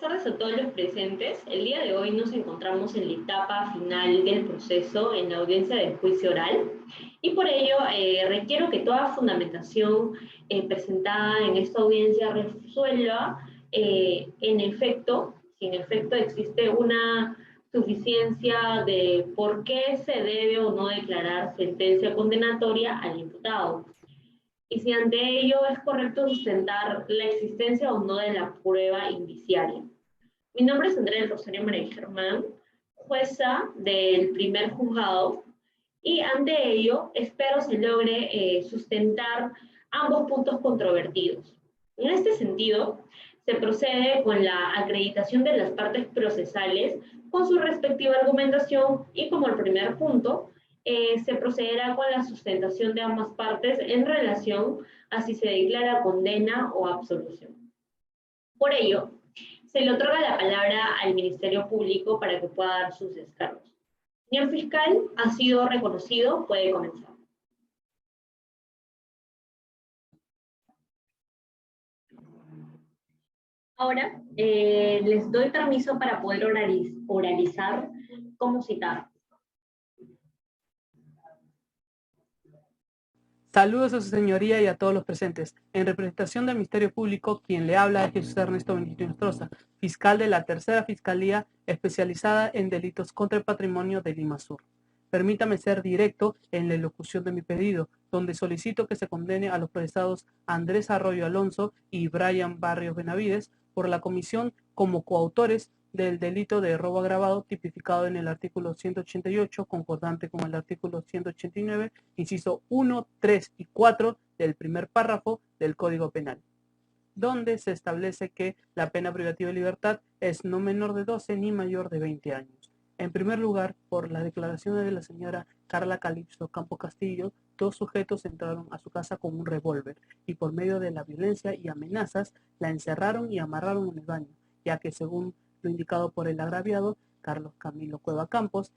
tardes a todos los presentes. El día de hoy nos encontramos en la etapa final del proceso en la audiencia del juicio oral y por ello requiero que toda fundamentación presentada en esta audiencia resuelva si en efecto existe una suficiencia de por qué se debe o no declarar sentencia condenatoria al imputado y si ante ello es correcto sustentar la existencia o no de la prueba indiciaria. Mi nombre es Andrea del Rosario María Germán, jueza del primer juzgado, y ante ello espero se logre sustentar ambos puntos controvertidos. En este sentido, se procede con la acreditación de las partes procesales con su respectiva argumentación y como el primer punto, se procederá con la sustentación de ambas partes en relación a si se declara condena o absolución. Por ello, se le otorga la palabra al Ministerio Público para que pueda dar sus descargos. Señor fiscal, ha sido reconocido, puede comenzar. Ahora, les doy permiso para poder oralizar cómo citar. Saludos a su señoría y a todos los presentes. En representación del Ministerio Público, quien le habla es Jesús Ernesto Benito Nostroza, fiscal de la Tercera Fiscalía especializada en delitos contra el patrimonio de Lima Sur. Permítame ser directo en la elocución de mi pedido, donde solicito que se condene a los procesados Andrés Arroyo Alonso y Brian Barrios Benavides por la comisión como coautores del delito de robo agravado tipificado en el artículo 188, concordante con el artículo 189, inciso 1, 3 y 4 del primer párrafo del Código Penal, donde se establece que la pena privativa de libertad es no menor de 12 ni mayor de 20 años. En primer lugar, por las declaraciones de la señora Carla Calixto Campo Castillo, dos sujetos entraron a su casa con un revólver y por medio de la violencia y amenazas la encerraron y amarraron en el baño, ya que según lo indicado por el agraviado, Carlos Camilo Cueva Campos,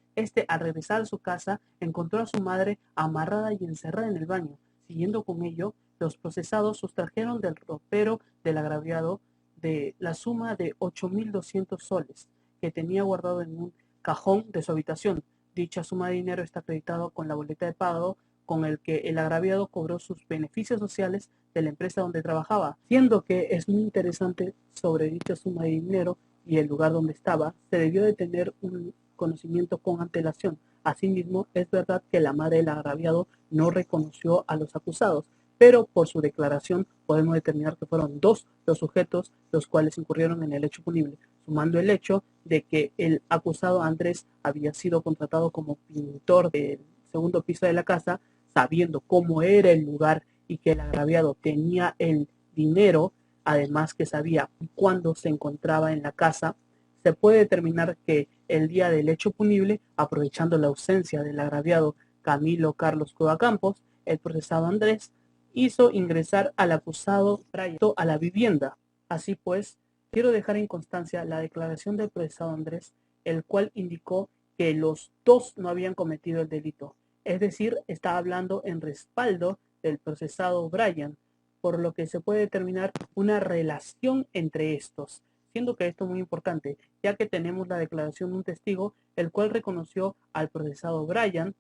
al regresar a su casa encontró a su madre amarrada y encerrada en el baño. Siguiendo con ello, los procesados sustrajeron del ropero del agraviado de la suma de 8.200 soles que tenía guardado en un cajón de su habitación. Dicha suma de dinero está acreditado con la boleta de pago con el que el agraviado cobró sus beneficios sociales de la empresa donde trabajaba, siendo que es muy interesante sobre dicha suma de dinero y el lugar donde estaba, se debió de tener un conocimiento con antelación. Asimismo, es verdad que la madre del agraviado no reconoció a los acusados, pero por su declaración podemos determinar que fueron dos los sujetos los cuales incurrieron en el hecho punible, sumando el hecho de que el acusado Andrés había sido contratado como pintor del segundo piso de la casa, sabiendo cómo era el lugar y que el agraviado tenía el dinero, además que sabía cuándo se encontraba en la casa. Se puede determinar que el día del hecho punible, aprovechando la ausencia del agraviado Camilo Carlos Cueva Campos, el procesado Andrés hizo ingresar al acusado Brian a la vivienda. Así pues, quiero dejar en constancia la declaración del procesado Andrés, el cual indicó que los dos no habían cometido el delito. Es decir, está hablando en respaldo del procesado Brian, por lo que se puede determinar una relación entre estos, siendo que esto es muy importante, ya que tenemos la declaración de un testigo, el cual reconoció al procesado Brian,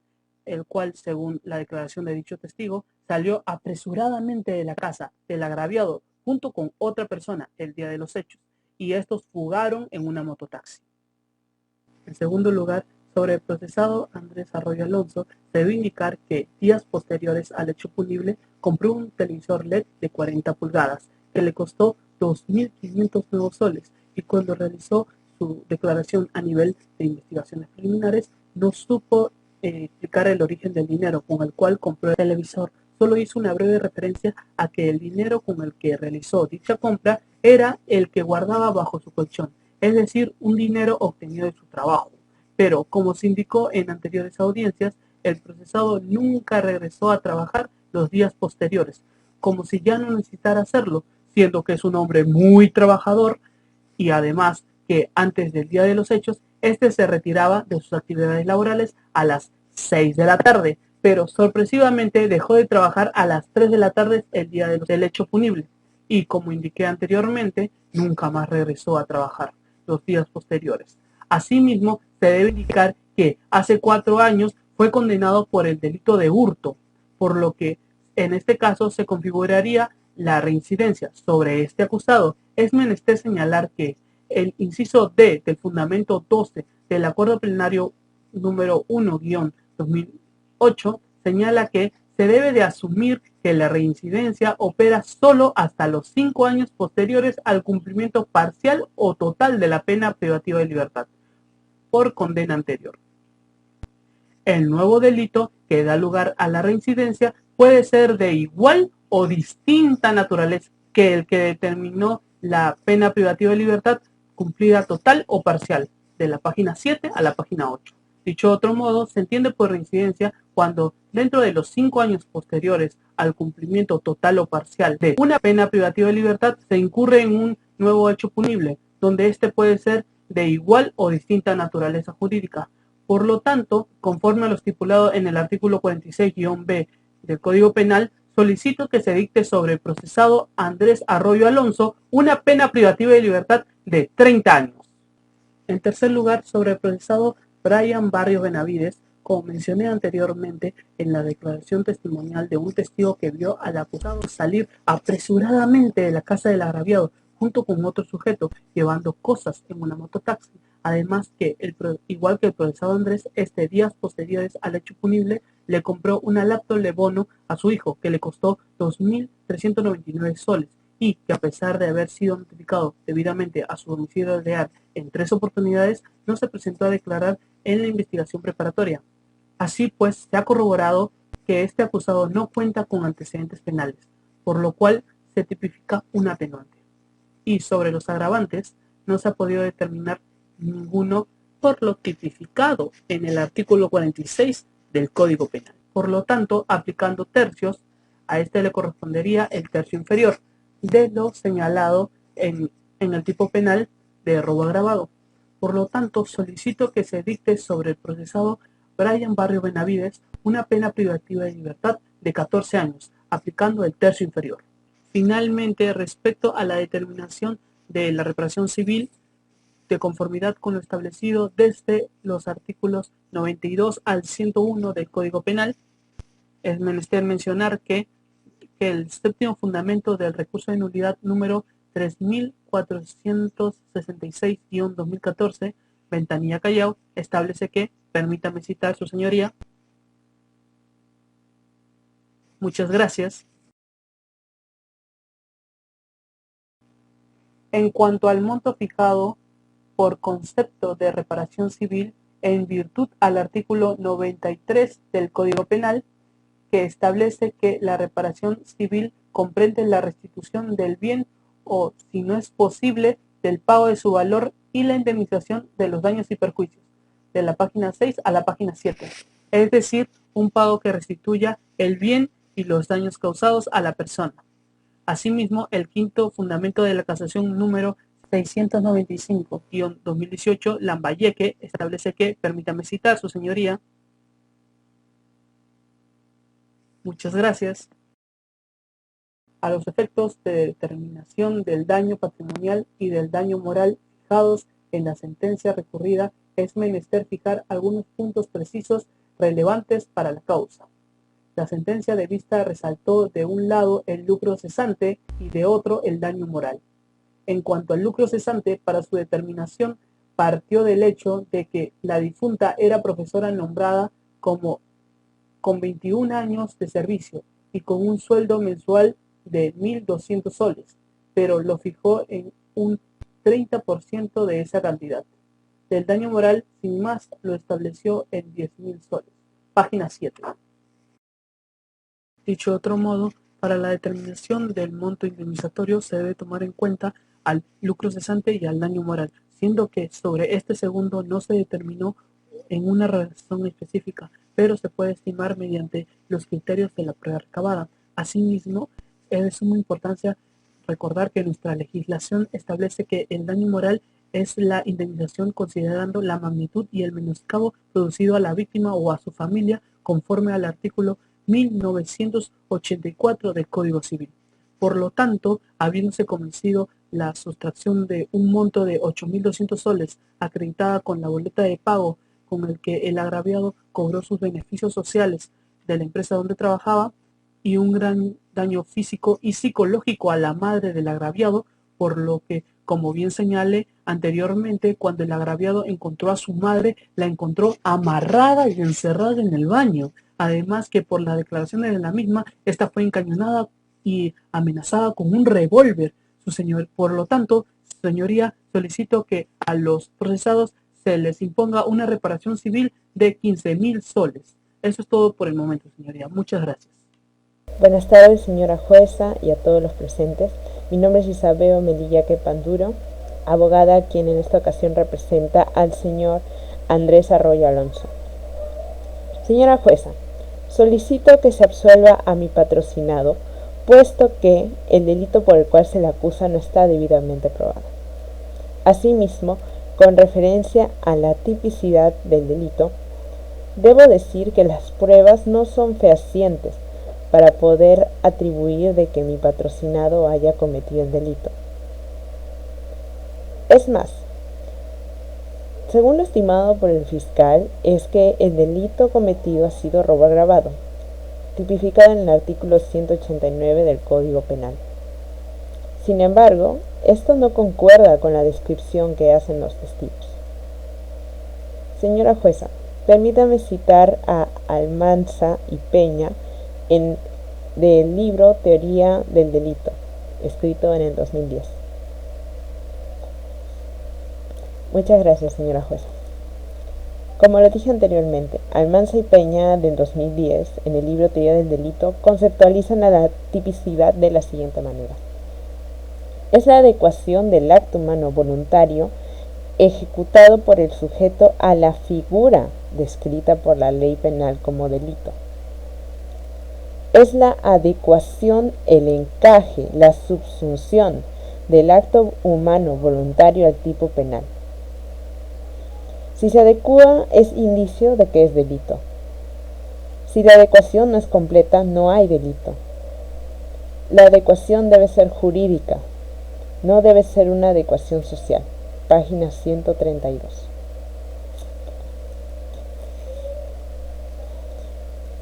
el cual, según la declaración de dicho testigo, salió apresuradamente de la casa del agraviado junto con otra persona el día de los hechos, y estos fugaron en una mototaxi. En segundo lugar, sobre el procesado Andrés Arroyo Alonso, se debe indicar que días posteriores al hecho punible compró un televisor LED de 40 pulgadas que le costó 2.500 nuevos soles y cuando realizó su declaración a nivel de investigaciones preliminares no supo explicar el origen del dinero con el cual compró el televisor. Solo hizo una breve referencia a que el dinero con el que realizó dicha compra era el que guardaba bajo su colchón, es decir, un dinero obtenido de su trabajo. Pero, como se indicó en anteriores audiencias, el procesado nunca regresó a trabajar los días posteriores, como si ya no necesitara hacerlo, siendo que es un hombre muy trabajador y además que antes del día de los hechos, se retiraba de sus actividades laborales a las 6 de la tarde, pero sorpresivamente dejó de trabajar a las 3 de la tarde el día del hecho punible y, como indiqué anteriormente, nunca más regresó a trabajar. los días posteriores. Asimismo, se debe indicar que hace 4 años fue condenado por el delito de hurto, por lo que en este caso se configuraría la reincidencia. Sobre este acusado, es menester señalar que el inciso D del fundamento 12 del Acuerdo Plenario número 1-2008 señala que se debe de asumir que la reincidencia opera solo hasta los 5 años posteriores al cumplimiento parcial o total de la pena privativa de libertad por condena anterior. El nuevo delito que da lugar a la reincidencia puede ser de igual o distinta naturaleza que el que determinó la pena privativa de libertad cumplida total o parcial, de la página 7 a la página 8. Dicho otro modo, se entiende por reincidencia cuando dentro de los 5 años posteriores al cumplimiento total o parcial de una pena privativa de libertad se incurre en un nuevo hecho punible, donde éste puede ser de igual o distinta naturaleza jurídica. Por lo tanto, conforme a lo estipulado en el artículo 46-B del Código Penal, solicito que se dicte sobre el procesado Andrés Arroyo Alonso una pena privativa de libertad de 30 años. En tercer lugar, sobre el procesado Brian Barrios Benavides, como mencioné anteriormente en la declaración testimonial de un testigo que vio al acusado salir apresuradamente de la casa del agraviado junto con otro sujeto llevando cosas en una mototaxi. Además que, igual que el procesado Andrés, días posteriores al hecho punible, le compró una laptop de bono a su hijo que le costó 2.399 soles y que a pesar de haber sido notificado debidamente a su domicilio real en 3 oportunidades, no se presentó a declarar en la investigación preparatoria. Así pues, se ha corroborado que este acusado no cuenta con antecedentes penales, por lo cual se tipifica un atenuante. Y sobre los agravantes, no se ha podido determinar ninguno por lo tipificado en el artículo 46 del Código Penal. Por lo tanto, aplicando tercios, a este le correspondería el tercio inferior de lo señalado en el tipo penal de robo agravado. Por lo tanto, solicito que se dicte sobre el procesado Brian Barrios Benavides una pena privativa de libertad de 14 años, aplicando el tercio inferior. Finalmente, respecto a la determinación de la reparación civil, de conformidad con lo establecido desde los artículos 92 al 101 del Código Penal, es menester mencionar que el séptimo fundamento del recurso de nulidad número 3466-2014, Ventanilla Callao, establece que, permítame citar su señoría, muchas gracias. En cuanto al monto fijado por concepto de reparación civil, en virtud al artículo 93 del Código Penal, que establece que la reparación civil comprende la restitución del bien o, si no es posible, del pago de su valor y la indemnización de los daños y perjuicios, de la página 6 a la página 7, es decir, un pago que restituya el bien y los daños causados a la persona. Asimismo, el quinto fundamento de la casación número 695-2018, Lambayeque, establece que, permítame citar su señoría, muchas gracias. A los efectos de determinación del daño patrimonial y del daño moral fijados en la sentencia recurrida, es menester fijar algunos puntos precisos relevantes para la causa. La sentencia de vista resaltó de un lado el lucro cesante y de otro el daño moral. En cuanto al lucro cesante, para su determinación partió del hecho de que la difunta era profesora nombrada con 21 años de servicio y con un sueldo mensual de 1.200 soles, pero lo fijó en un 30% de esa cantidad. Del daño moral, sin más, lo estableció en 10.000 soles. Página 7. Dicho de otro modo, para la determinación del monto indemnizatorio se debe tomar en cuenta al lucro cesante y al daño moral, siendo que sobre este segundo no se determinó en una razón específica, pero se puede estimar mediante los criterios de la prueba recabada. Asimismo, es de suma importancia recordar que nuestra legislación establece que el daño moral es la indemnización considerando la magnitud y el menoscabo producido a la víctima o a su familia conforme al artículo 1984 del Código Civil. Por lo tanto, habiéndose convencido la sustracción de un monto de 8.200 soles acreditada con la boleta de pago con el que el agraviado cobró sus beneficios sociales de la empresa donde trabajaba, y un gran daño físico y psicológico a la madre del agraviado, por lo que, como bien señalé anteriormente, cuando el agraviado encontró a su madre, la encontró amarrada y encerrada en el baño. Además que por las declaraciones de la misma, esta fue encañonada y amenazada con un revólver. Por lo tanto, señoría, solicito que a los procesados se les imponga una reparación civil de 15.000 soles. Eso es todo por el momento, señoría. Muchas gracias. Buenas tardes, señora jueza, y a todos los presentes. Mi nombre es Isabel Melillaque Panduro, abogada quien en esta ocasión representa al señor Andrés Arroyo Alonso. Señora jueza, solicito que se absuelva a mi patrocinado, puesto que el delito por el cual se le acusa no está debidamente probado. Asimismo, con referencia a la tipicidad del delito, debo decir que las pruebas no son fehacientes para poder atribuir de que mi patrocinado haya cometido el delito. Es más, según lo estimado por el fiscal, es que el delito cometido ha sido robo agravado, tipificado en el artículo 189 del Código Penal. Sin embargo, esto no concuerda con la descripción que hacen los testigos. Señora jueza, permítame citar a Almanza y Peña del libro Teoría del Delito, escrito en el 2010. Muchas gracias, señora jueza. Como lo dije anteriormente, Almanza y Peña del 2010, en el libro Teoría del Delito, conceptualizan a la tipicidad de la siguiente manera. Es la adecuación del acto humano voluntario ejecutado por el sujeto a la figura descrita por la ley penal como delito. Es la adecuación, el encaje, la subsunción del acto humano voluntario al tipo penal. Si se adecua, es indicio de que es delito. Si la adecuación no es completa, no hay delito. La adecuación debe ser jurídica, no debe ser una adecuación social. Página 132.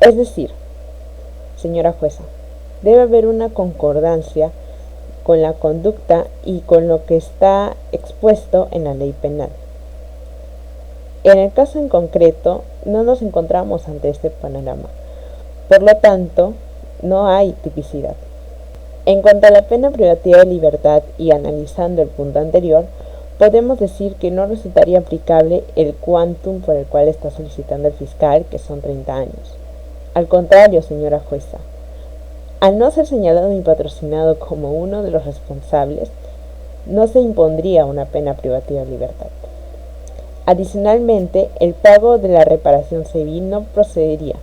Es decir, señora jueza, debe haber una concordancia con la conducta y con lo que está expuesto en la ley penal. En el caso en concreto, no nos encontramos ante este panorama. Por lo tanto, no hay tipicidad. En cuanto a la pena privativa de libertad y analizando el punto anterior, podemos decir que no resultaría aplicable el quantum por el cual está solicitando el fiscal, que son 30 años. Al contrario, señora jueza, al no ser señalado mi patrocinado como uno de los responsables, no se impondría una pena privativa de libertad. Adicionalmente, el pago de la reparación civil no procedería,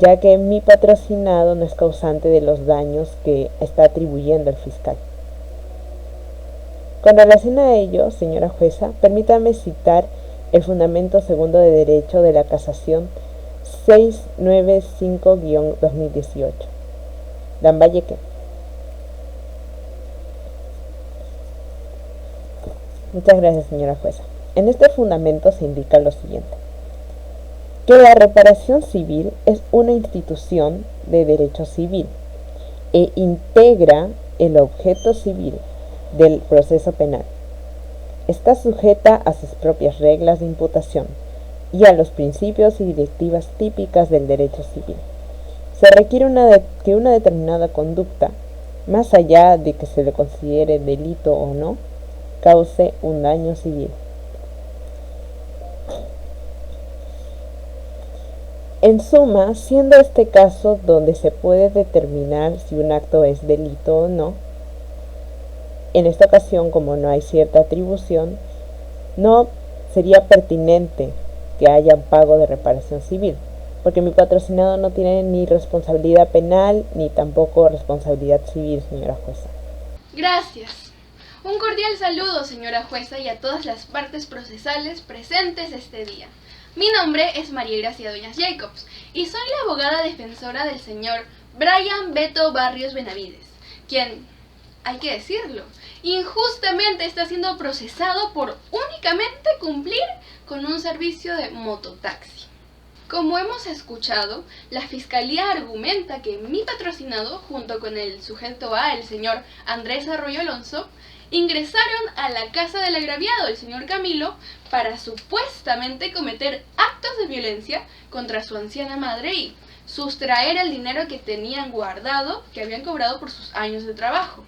ya que mi patrocinado no es causante de los daños que está atribuyendo el fiscal. Con relación a ello, señora jueza, permítame citar el fundamento segundo de derecho de la casación 695-2018. Lambayeque. Muchas gracias, señora jueza. En este fundamento se indica lo siguiente: que la reparación civil es una institución de derecho civil e integra el objeto civil del proceso penal. Está sujeta a sus propias reglas de imputación y a los principios y directivas típicas del derecho civil. Se requiere que una determinada conducta, más allá de que se le considere delito o no, cause un daño civil. En suma, siendo este caso donde se puede determinar si un acto es delito o no, en esta ocasión, como no hay cierta atribución, no sería pertinente que haya pago de reparación civil, porque mi patrocinado no tiene ni responsabilidad penal ni tampoco responsabilidad civil, señora jueza. Gracias. Un cordial saludo, señora jueza, y a todas las partes procesales presentes este día. Mi nombre es María Gracia Dueñas Jacobs y soy la abogada defensora del señor Brian Beto Barrios Benavides, quien hay que decirlo, injustamente está siendo procesado por únicamente cumplir con un servicio de mototaxi. Como hemos escuchado, la Fiscalía argumenta que mi patrocinado, junto con el sujeto A, el señor Andrés Arroyo Alonso, ingresaron a la casa del agraviado, el señor Camilo, para supuestamente cometer actos de violencia contra su anciana madre y sustraer el dinero que tenían guardado, que habían cobrado por sus años de trabajo.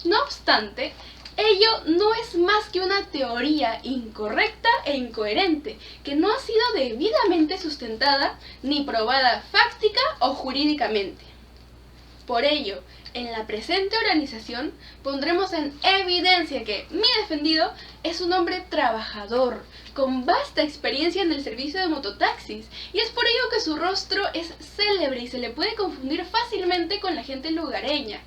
No obstante, ello no es más que una teoría incorrecta e incoherente, que no ha sido debidamente sustentada ni probada fáctica o jurídicamente. Por ello, en la presente organización pondremos en evidencia que mi defendido es un hombre trabajador, con vasta experiencia en el servicio de mototaxis, y es por ello que su rostro es célebre y se le puede confundir fácilmente con la gente lugareña.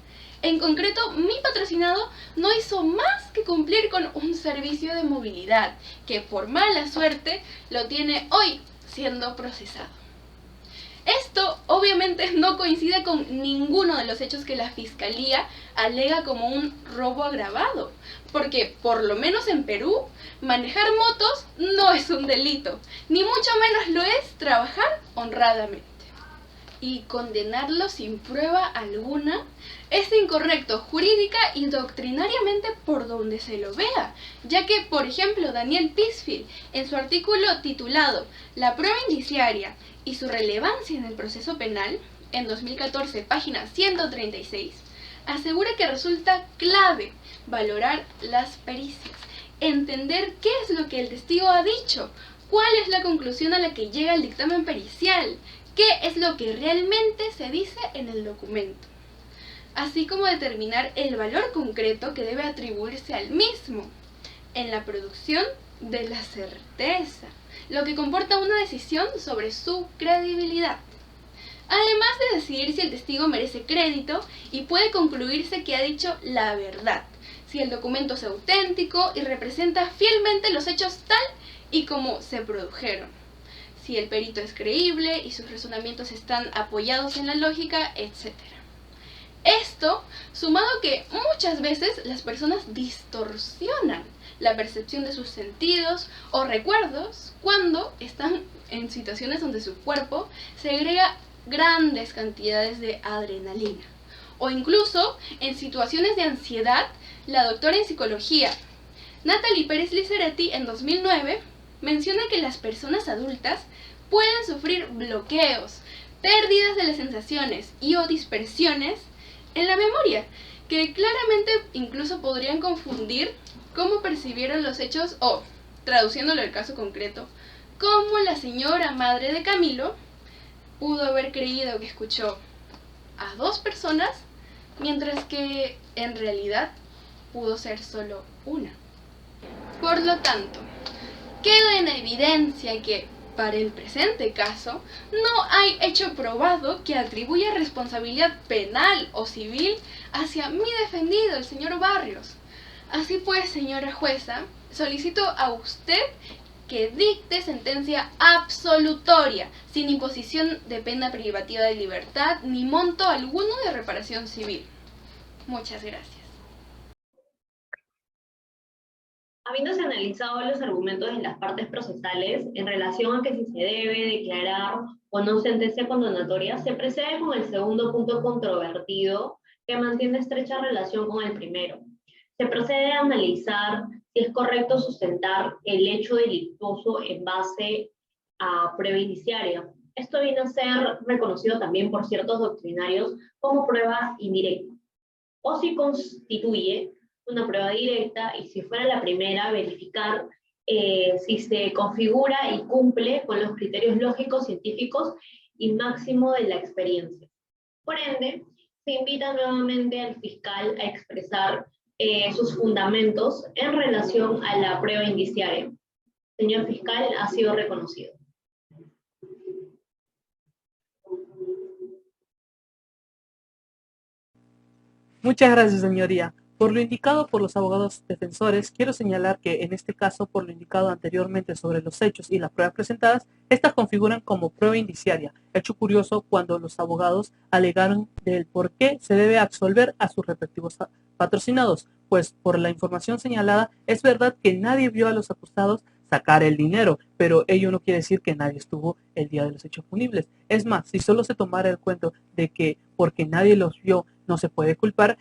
En concreto, mi patrocinado no hizo más que cumplir con un servicio de movilidad, que por mala suerte lo tiene hoy siendo procesado. Esto obviamente no coincide con ninguno de los hechos que la Fiscalía alega como un robo agravado, porque por lo menos en Perú, manejar motos no es un delito, ni mucho menos lo es trabajar honradamente. Y condenarlo sin prueba alguna es incorrecto jurídica y doctrinariamente por donde se lo vea, ya que, por ejemplo, Daniel Pisfield, en su artículo titulado La prueba indiciaria y su relevancia en el proceso penal, en 2014, página 136, asegura que resulta clave valorar las pericias, entender qué es lo que el testigo ha dicho, cuál es la conclusión a la que llega el dictamen pericial, qué es lo que realmente se dice en el documento, así como determinar el valor concreto que debe atribuirse al mismo en la producción de la certeza, lo que comporta una decisión sobre su credibilidad. Además de decidir si el testigo merece crédito y puede concluirse que ha dicho la verdad, si el documento es auténtico y representa fielmente los hechos tal y como se produjeron, si el perito es creíble y sus razonamientos están apoyados en la lógica, etc. Esto, sumado a que muchas veces las personas distorsionan la percepción de sus sentidos o recuerdos cuando están en situaciones donde su cuerpo segrega grandes cantidades de adrenalina, o incluso en situaciones de ansiedad. La doctora en psicología Natalie Pérez Liceretti en 2009 menciona que las personas adultas pueden sufrir bloqueos, pérdidas de las sensaciones y o dispersiones en la memoria, que claramente incluso podrían confundir cómo percibieron los hechos o, traduciéndolo al caso concreto, cómo la señora madre de Camilo pudo haber creído que escuchó a dos personas, mientras que en realidad pudo ser solo una. Por lo tanto, queda en evidencia que, para el presente caso, no hay hecho probado que atribuya responsabilidad penal o civil hacia mi defendido, el señor Barrios. Así pues, señora jueza, solicito a usted que dicte sentencia absolutoria, sin imposición de pena privativa de libertad ni monto alguno de reparación civil. Muchas gracias. Habiéndose analizado los argumentos de las partes procesales en relación a que si se debe declarar o no sentencia condenatoria, se procede con el segundo punto controvertido, que mantiene estrecha relación con el primero. Se procede a analizar si es correcto sustentar el hecho delictuoso en base a prueba indiciaria. Esto viene a ser reconocido también por ciertos doctrinarios como prueba indirecta, o si constituye una prueba directa, y si fuera la primera, verificar si se configura y cumple con los criterios lógicos, científicos y máximo de la experiencia. Por ende, se invita nuevamente al fiscal a expresar sus fundamentos en relación a la prueba indiciaria. Señor fiscal, ha sido reconocido. Muchas gracias, señoría. Por lo indicado por los abogados defensores, quiero señalar que en este caso, por lo indicado anteriormente sobre los hechos y las pruebas presentadas, estas configuran como prueba indiciaria, hecho curioso cuando los abogados alegaron del por qué se debe absolver a sus respectivos patrocinados, pues por la información señalada es verdad que nadie vio a los acusados sacar el dinero, pero ello no quiere decir que nadie estuvo el día de los hechos punibles. Es más, si solo se tomara el cuento de que porque nadie los vio no se puede culpar,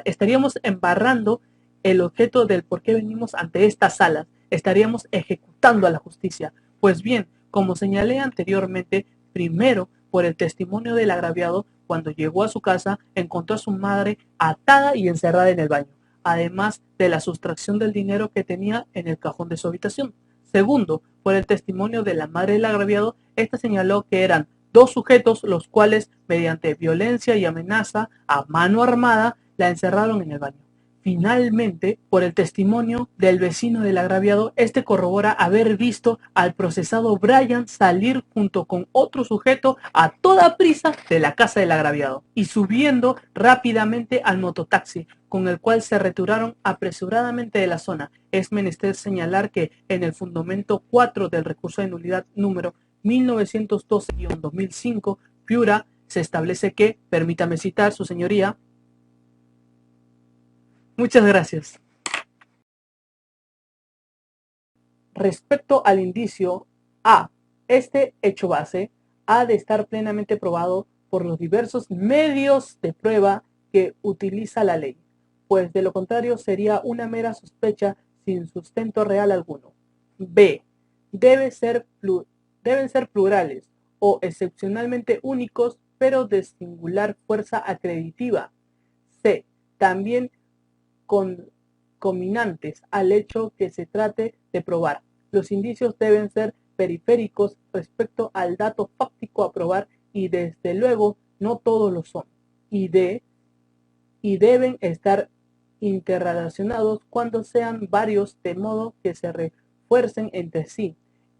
estaríamos embarrando el objeto del por qué venimos ante estas salas, estaríamos ejecutando a la justicia. Pues bien, como señalé anteriormente, primero, por el testimonio del agraviado, cuando llegó a su casa, encontró a su madre atada y encerrada en el baño, además de la sustracción del dinero que tenía en el cajón de su habitación. Segundo, por el testimonio de la madre del agraviado, esta señaló que eran dos sujetos los cuales, mediante violencia y amenaza a mano armada, la encerraron en el baño. Finalmente, por el testimonio del vecino del agraviado, este corrobora haber visto al procesado Brian salir junto con otro sujeto a toda prisa de la casa del agraviado y subiendo rápidamente al mototaxi, con el cual se retiraron apresuradamente de la zona. Es menester señalar que en el fundamento 4 del recurso de nulidad número 1912-2005, Piura, se establece que, permítame citar, su señoría. Muchas gracias. Respecto al indicio A, este hecho base ha de estar plenamente probado por los diversos medios de prueba que utiliza la ley, pues de lo contrario sería una mera sospecha sin sustento real alguno. B, deben ser plurales o excepcionalmente únicos, pero de singular fuerza acreditiva. C, también conminantes al hecho que se trate de probar. Los indicios deben ser periféricos respecto al dato fáctico a probar y desde luego no todos lo son. Y deben estar interrelacionados cuando sean varios de modo que se refuercen entre sí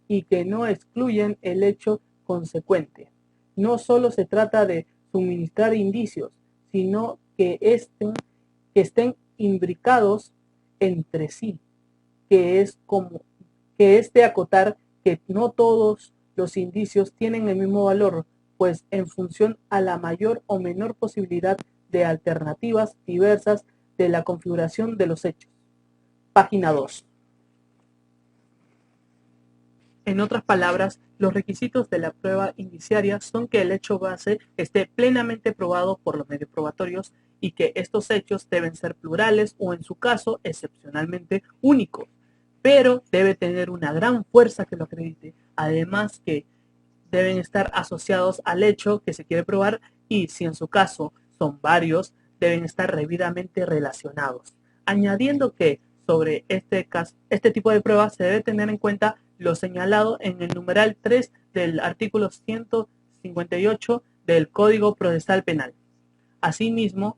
y que no excluyen el hecho consecuente. No solo se trata de suministrar indicios, sino que estén imbricados entre sí, que es de acotar que no todos los indicios tienen el mismo valor, pues en función a la mayor o menor posibilidad de alternativas diversas de la configuración de los hechos. Página 2. En otras palabras, los requisitos de la prueba indiciaria son que el hecho base esté plenamente probado por los medios probatorios y que estos hechos deben ser plurales o, en su caso, excepcionalmente únicos, pero debe tener una gran fuerza que lo acredite, además que deben estar asociados al hecho que se quiere probar y, si en su caso son varios, deben estar debidamente relacionados. Añadiendo que sobre este tipo de pruebas se debe tener en cuenta lo señalado en el numeral 3 del artículo 158 del Código Procesal Penal. Asimismo,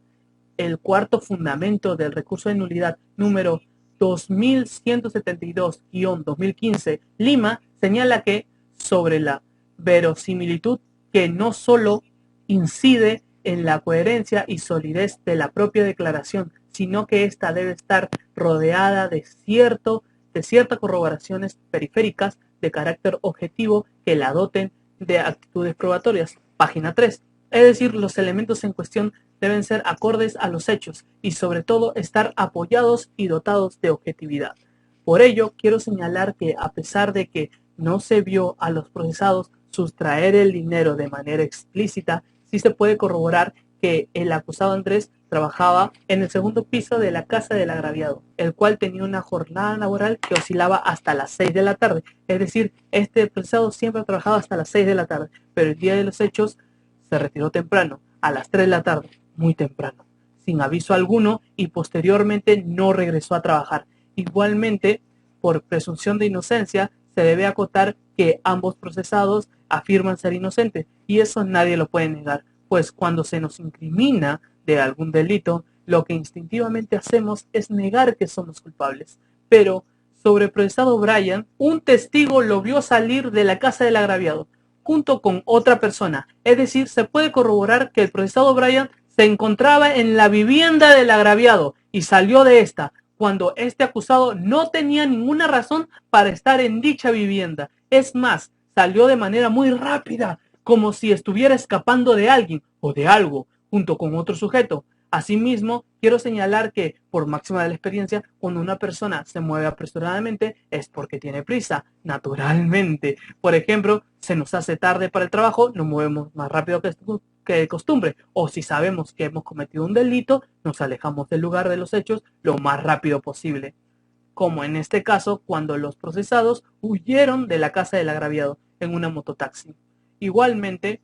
el cuarto fundamento del recurso de nulidad número 2172-2015, Lima, señala que sobre la verosimilitud que no solo incide en la coherencia y solidez de la propia declaración, sino que ésta debe estar rodeada de ciertas corroboraciones periféricas de carácter objetivo que la doten de actitudes probatorias. Página 3. Es decir, los elementos en cuestión deben ser acordes a los hechos y sobre todo estar apoyados y dotados de objetividad. Por ello, quiero señalar que a pesar de que no se vio a los procesados sustraer el dinero de manera explícita, sí se puede corroborar que el acusado Andrés trabajaba en el segundo piso de la casa del agraviado, el cual tenía una jornada laboral que oscilaba hasta las 6 de la tarde. Es decir, este procesado siempre ha trabajado hasta las 6 de la tarde, pero el día de los hechos se retiró temprano, a las 3 de la tarde, muy temprano, sin aviso alguno, y posteriormente no regresó a trabajar. Igualmente, por presunción de inocencia, se debe acotar que ambos procesados afirman ser inocentes, y eso nadie lo puede negar, pues cuando se nos incrimina de algún delito, lo que instintivamente hacemos es negar que somos culpables. Pero sobre el procesado Brian, un testigo lo vio salir de la casa del agraviado, junto con otra persona. Es decir, se puede corroborar que el procesado Brian se encontraba en la vivienda del agraviado y salió de esta cuando este acusado no tenía ninguna razón para estar en dicha vivienda. Es más, salió de manera muy rápida, como si estuviera escapando de alguien o de algo, junto con otro sujeto. Asimismo, quiero señalar que, por máxima de la experiencia, cuando una persona se mueve apresuradamente es porque tiene prisa, naturalmente. Por ejemplo, se nos hace tarde para el trabajo, nos movemos más rápido que de costumbre, o si sabemos que hemos cometido un delito, nos alejamos del lugar de los hechos lo más rápido posible, como en este caso cuando los procesados huyeron de la casa del agraviado en una mototaxi. Igualmente,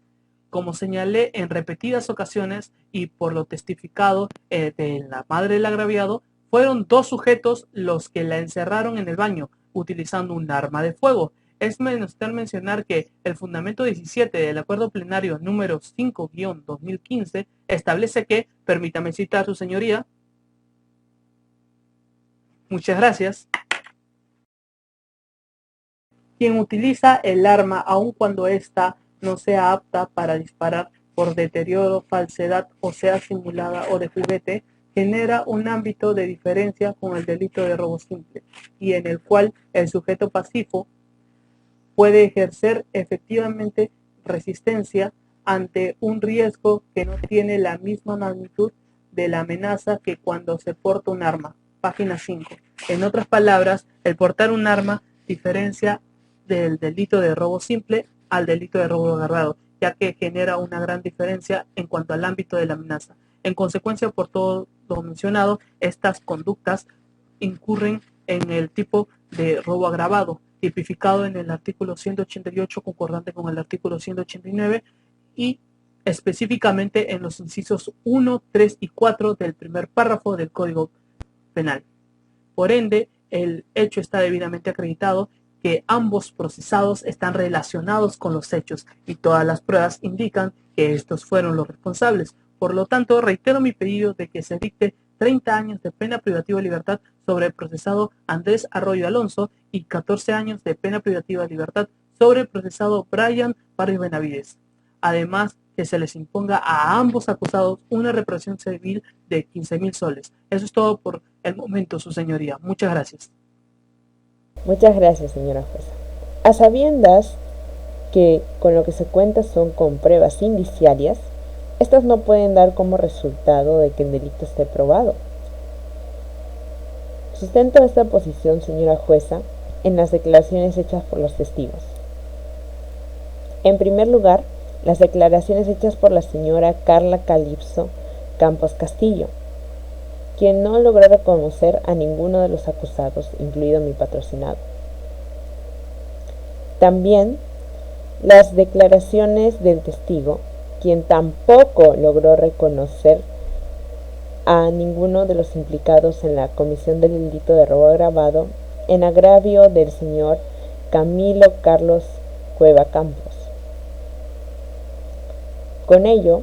como señalé en repetidas ocasiones y por lo testificado de la madre del agraviado, fueron dos sujetos los que la encerraron en el baño utilizando un arma de fuego. Es menester mencionar que el fundamento 17 del acuerdo plenario número 5-2015 establece que, permítame citar su señoría, muchas gracias, quien utiliza el arma aun cuando ésta no sea apta para disparar por deterioro, falsedad o sea simulada o de juguete, genera un ámbito de diferencia con el delito de robo simple, y en el cual el sujeto pasivo puede ejercer efectivamente resistencia ante un riesgo que no tiene la misma magnitud de la amenaza que cuando se porta un arma. Página 5. En otras palabras, el portar un arma diferencia del delito de robo simple al delito de robo agravado, ya que genera una gran diferencia en cuanto al ámbito de la amenaza. En consecuencia, por todo lo mencionado, estas conductas incurren en el tipo de robo agravado, tipificado en el artículo 188, concordante con el artículo 189, y específicamente en los incisos 1, 3 y 4 del primer párrafo del Código Penal. Por ende, el hecho está debidamente acreditado que ambos procesados están relacionados con los hechos y todas las pruebas indican que estos fueron los responsables. Por lo tanto, reitero mi pedido de que se dicte 30 años de pena privativa de libertad sobre el procesado Andrés Arroyo Alonso y 14 años de pena privativa de libertad sobre el procesado Brian Barrios Benavides. Además, que se les imponga a ambos acusados una reparación civil de 15,000 soles. Eso es todo por el momento, su señoría. Muchas gracias. Muchas gracias, señora jueza. A sabiendas que con lo que se cuenta son con pruebas indiciarias, estas no pueden dar como resultado de que el delito esté probado. Sustento esta posición, señora jueza, en las declaraciones hechas por los testigos. En primer lugar, las declaraciones hechas por la señora Carla Calipso Campos Castillo, quien no logró reconocer a ninguno de los acusados, incluido mi patrocinado. También las declaraciones del testigo, quien tampoco logró reconocer a ninguno de los implicados en la comisión del delito de robo agravado en agravio del señor Camilo Carlos Cueva Campos. Con ello,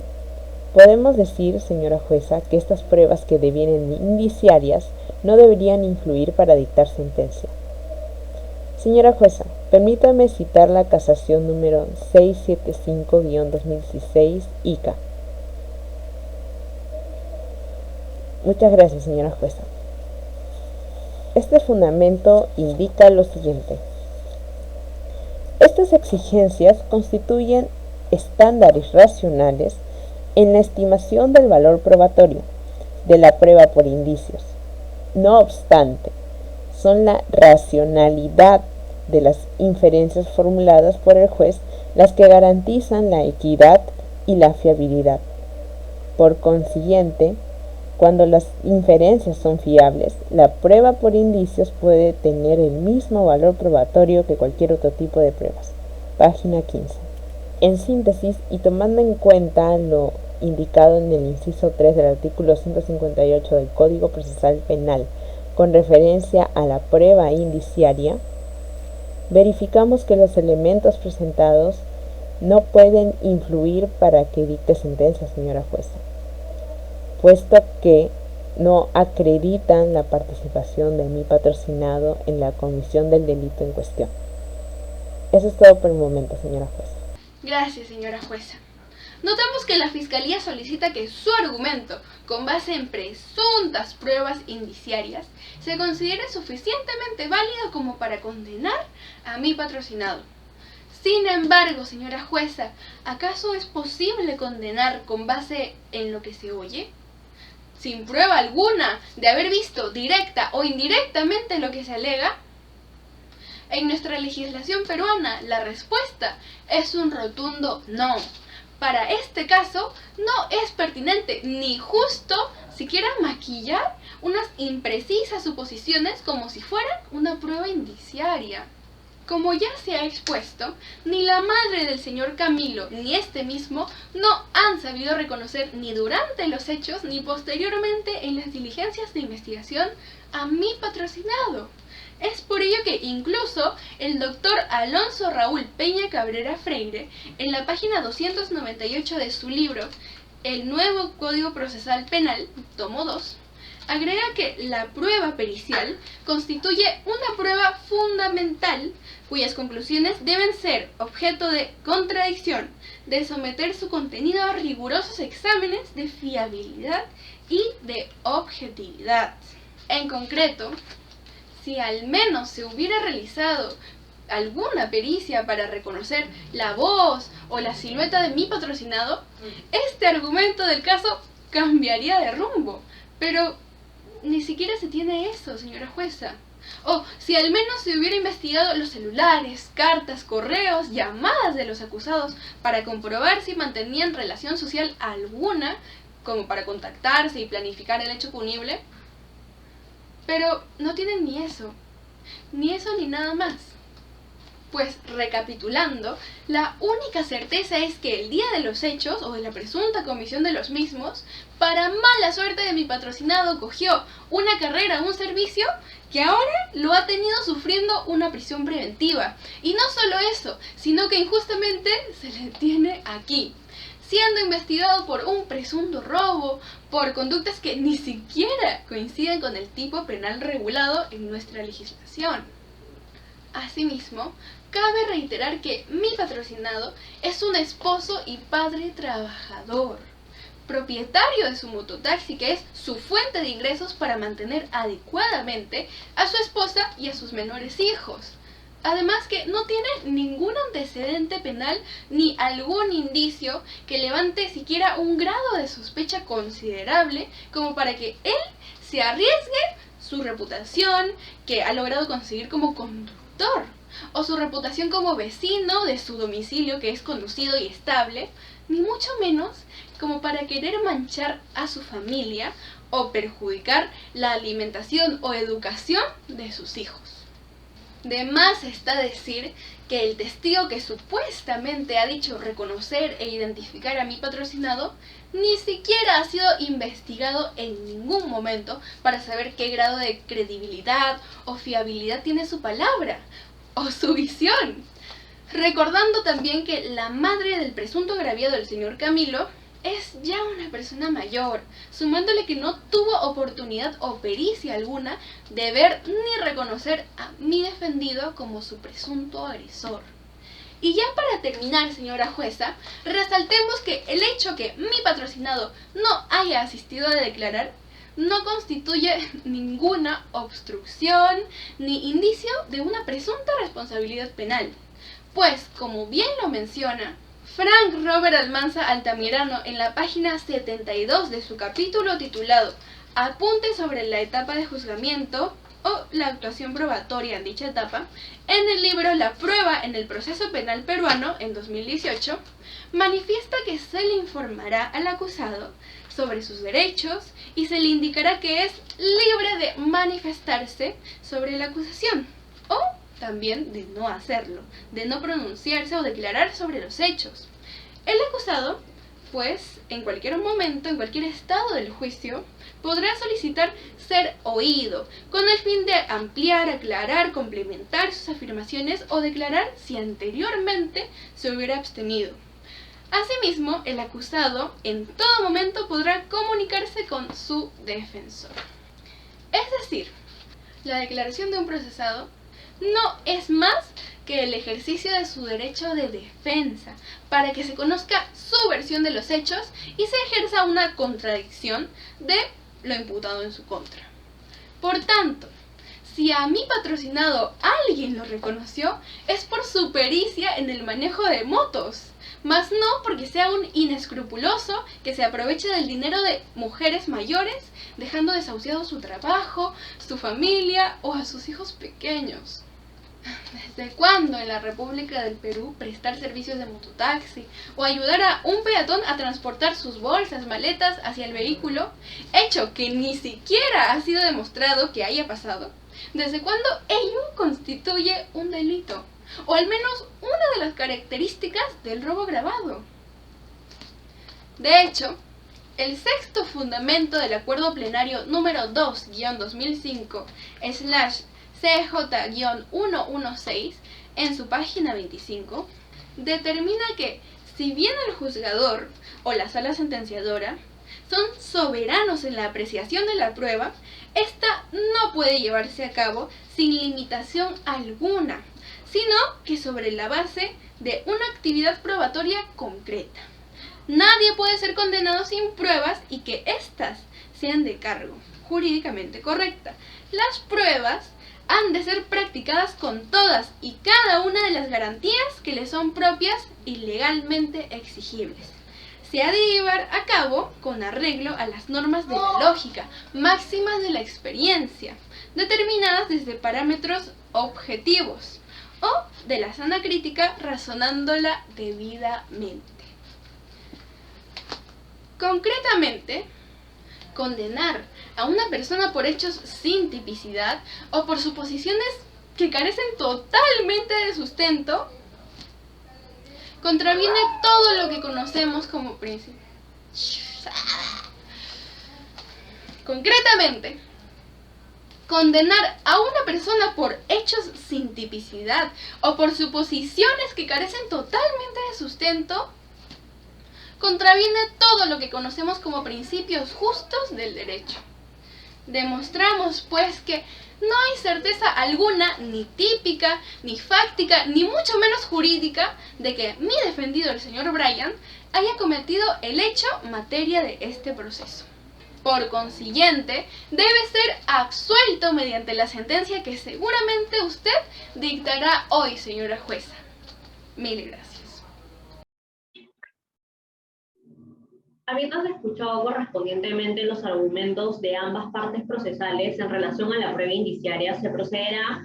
podemos decir, señora jueza, que estas pruebas que devienen indiciarias no deberían influir para dictar sentencia. Señora jueza, permítame citar la casación número 675-2016 ICA. Muchas gracias, señora jueza. Este fundamento indica lo siguiente. Estas exigencias constituyen estándares racionales en la estimación del valor probatorio de la prueba por indicios. No obstante, son la racionalidad de las inferencias formuladas por el juez las que garantizan la equidad y la fiabilidad. Por consiguiente, cuando las inferencias son fiables, la prueba por indicios puede tener el mismo valor probatorio que cualquier otro tipo de pruebas. Página 15. En síntesis, y tomando en cuenta lo indicado en el inciso 3 del artículo 158 del Código Procesal Penal con referencia a la prueba indiciaria, verificamos que los elementos presentados no pueden influir para que dicte sentencia, señora jueza, puesto que no acreditan la participación de mi patrocinado en la comisión del delito en cuestión. Eso es todo por el momento, señora jueza. Gracias, señora jueza. notamos que la Fiscalía solicita que su argumento, con base en presuntas pruebas indiciarias, se considere suficientemente válido como para condenar a mi patrocinado. Sin embargo, señora jueza, ¿acaso es posible condenar con base en lo que se oye? Sin prueba alguna de haber visto directa o indirectamente lo que se alega. En nuestra legislación peruana, la respuesta es un rotundo no. Para este caso, no es pertinente ni justo siquiera maquillar unas imprecisas suposiciones como si fueran una prueba indiciaria. Como ya se ha expuesto, ni la madre del señor Camilo ni este mismo no han sabido reconocer ni durante los hechos ni posteriormente en las diligencias de investigación a mi patrocinado. Es por ello que incluso el doctor Alonso Raúl Peña Cabrera Freire, en la página 298 de su libro El nuevo Código Procesal Penal, tomo 2, agrega que la prueba pericial constituye una prueba fundamental cuyas conclusiones deben ser objeto de contradicción, de someter su contenido a rigurosos exámenes de fiabilidad y de objetividad. En concreto, si al menos se hubiera realizado alguna pericia para reconocer la voz o la silueta de mi patrocinado, este argumento del caso cambiaría de rumbo, pero ni siquiera se tiene eso, señora jueza. O si al menos se hubiera investigado los celulares, cartas, correos, llamadas de los acusados para comprobar si mantenían relación social alguna, como para contactarse y planificar el hecho punible. Pero no tienen ni eso ni nada más. Pues recapitulando, la única certeza es que el día de los hechos o de la presunta comisión de los mismos, para mala suerte de mi patrocinado cogió una carrera, un servicio, que ahora lo ha tenido sufriendo una prisión preventiva. Y no solo eso, sino que injustamente se le tiene aquí, siendo investigado por un presunto robo, por conductas que ni siquiera coinciden con el tipo penal regulado en nuestra legislación. Asimismo, cabe reiterar que mi patrocinado es un esposo y padre trabajador, propietario de su mototaxi, que es su fuente de ingresos para mantener adecuadamente a su esposa y a sus menores hijos. Además que no tiene ningún antecedente penal ni algún indicio que levante siquiera un grado de sospecha considerable como para que él se arriesgue su reputación que ha logrado conseguir como conductor o su reputación como vecino de su domicilio que es conocido y estable, ni mucho menos como para querer manchar a su familia o perjudicar la alimentación o educación de sus hijos. De más está decir que el testigo que supuestamente ha dicho reconocer e identificar a mi patrocinado ni siquiera ha sido investigado en ningún momento para saber qué grado de credibilidad o fiabilidad tiene su palabra o su visión. Recordando también que la madre del presunto agraviado del señor Camilo es ya una persona mayor, sumándole que no tuvo oportunidad o pericia alguna de ver ni reconocer a mi defendido como su presunto agresor. Y ya para terminar, señora jueza, resaltemos que el hecho que mi patrocinado no haya asistido a declarar no constituye ninguna obstrucción ni indicio de una presunta responsabilidad penal, pues, como bien lo menciona Frank Robert Almanza Altamirano en la página 72 de su capítulo titulado Apuntes sobre la etapa de juzgamiento o la actuación probatoria en dicha etapa, en el libro La prueba en el proceso penal peruano en 2018, manifiesta que se le informará al acusado sobre sus derechos y se le indicará que es libre de manifestarse sobre la acusación o también de no hacerlo, de no pronunciarse o declarar sobre los hechos. El acusado, pues, en cualquier momento, en cualquier estado del juicio, podrá solicitar ser oído, con el fin de ampliar, aclarar, complementar sus afirmaciones o declarar si anteriormente se hubiera abstenido. Asimismo, el acusado en todo momento podrá comunicarse con su defensor. Es decir, la declaración de un procesado no es más que el ejercicio de su derecho de defensa, para que se conozca su versión de los hechos y se ejerza una contradicción de lo imputado en su contra. Por tanto, si a mi patrocinado alguien lo reconoció, es por su pericia en el manejo de motos, mas no porque sea un inescrupuloso que se aproveche del dinero de mujeres mayores, dejando desahuciado su trabajo, su familia o a sus hijos pequeños. ¿Desde cuándo en la República del Perú prestar servicios de mototaxi o ayudar a un peatón a transportar sus bolsas, maletas hacia el vehículo, hecho que ni siquiera ha sido demostrado que haya pasado? ¿Desde cuándo ello constituye un delito? O al menos una de las características del robo agravado. De hecho, el sexto fundamento del Acuerdo Plenario número 2-2005/CJ-116, en su página 25, determina que, si bien el juzgador o la sala sentenciadora son soberanos en la apreciación de la prueba, esta no puede llevarse a cabo sin limitación alguna, sino que sobre la base de una actividad probatoria concreta. Nadie puede ser condenado sin pruebas y que éstas sean de cargo, jurídicamente correcta. Las pruebas han de ser practicadas con todas y cada una de las garantías que le son propias y legalmente exigibles. Se ha de llevar a cabo con arreglo a las normas de la lógica, máximas de la experiencia, determinadas desde parámetros objetivos, o de la sana crítica razonándola debidamente. Concretamente, condenar a una persona por hechos sin tipicidad o por suposiciones que carecen totalmente de sustento contraviene todo lo que conocemos como principio. Concretamente, condenar a una persona por hechos sin tipicidad o por suposiciones que carecen totalmente de sustento contraviene todo lo que conocemos como principios justos del derecho. Demostramos, pues, que no hay certeza alguna, ni típica, ni fáctica, ni mucho menos jurídica, de que mi defendido, el señor Bryan, haya cometido el hecho materia de este proceso. Por consiguiente, debe ser absuelto mediante la sentencia que seguramente usted dictará hoy, señora jueza. Mil gracias. Habiendo escuchado correspondientemente los argumentos de ambas partes procesales en relación a la prueba indiciaria, se procederá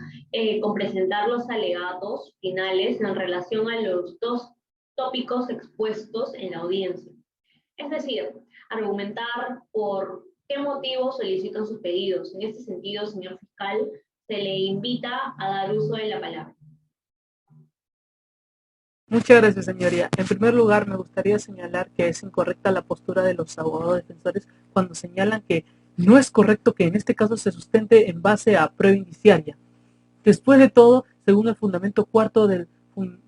con presentar los alegatos finales en relación a los dos tópicos expuestos en la audiencia. Es decir, argumentar por qué motivo solicitan sus pedidos. En este sentido, señor fiscal, se le invita a dar uso de la palabra. Muchas gracias, señoría. En primer lugar, me gustaría señalar que es incorrecta la postura de los abogados defensores cuando señalan que no es correcto que en este caso se sustente en base a prueba indiciaria. Después de todo, según el fundamento cuarto del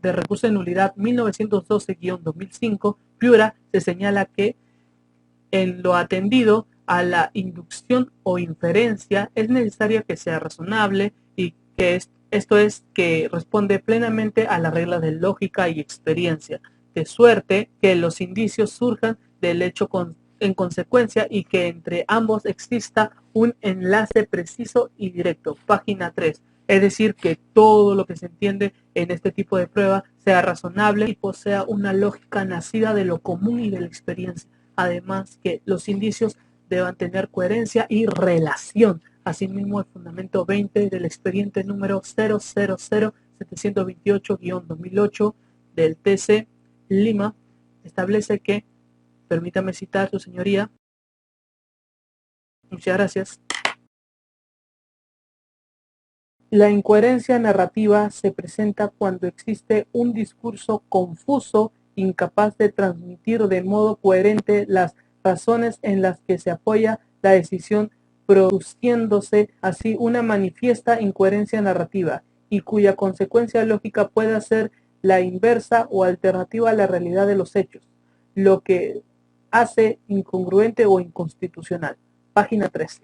recurso de nulidad 1912-2005, Piura, se señala que en lo atendido a la inducción o inferencia es necesario que sea razonable y que esto es que responde plenamente a las reglas de lógica y experiencia, de suerte que los indicios surjan del hecho en consecuencia y que entre ambos exista un enlace preciso y directo. Página 3. Es decir, que todo lo que se entiende en este tipo de prueba sea razonable y posea una lógica nacida de lo común y de la experiencia. Además, que los indicios deban tener coherencia y relación. Asimismo, el fundamento 20 del expediente número 000-728-2008 del TC Lima establece que, permítame citar, su señoría, muchas gracias, la incoherencia narrativa se presenta cuando existe un discurso confuso, incapaz de transmitir de modo coherente las razones en las que se apoya la decisión, produciéndose así una manifiesta incoherencia narrativa y cuya consecuencia lógica pueda ser la inversa o alternativa a la realidad de los hechos, lo que hace incongruente o inconstitucional. Página 13.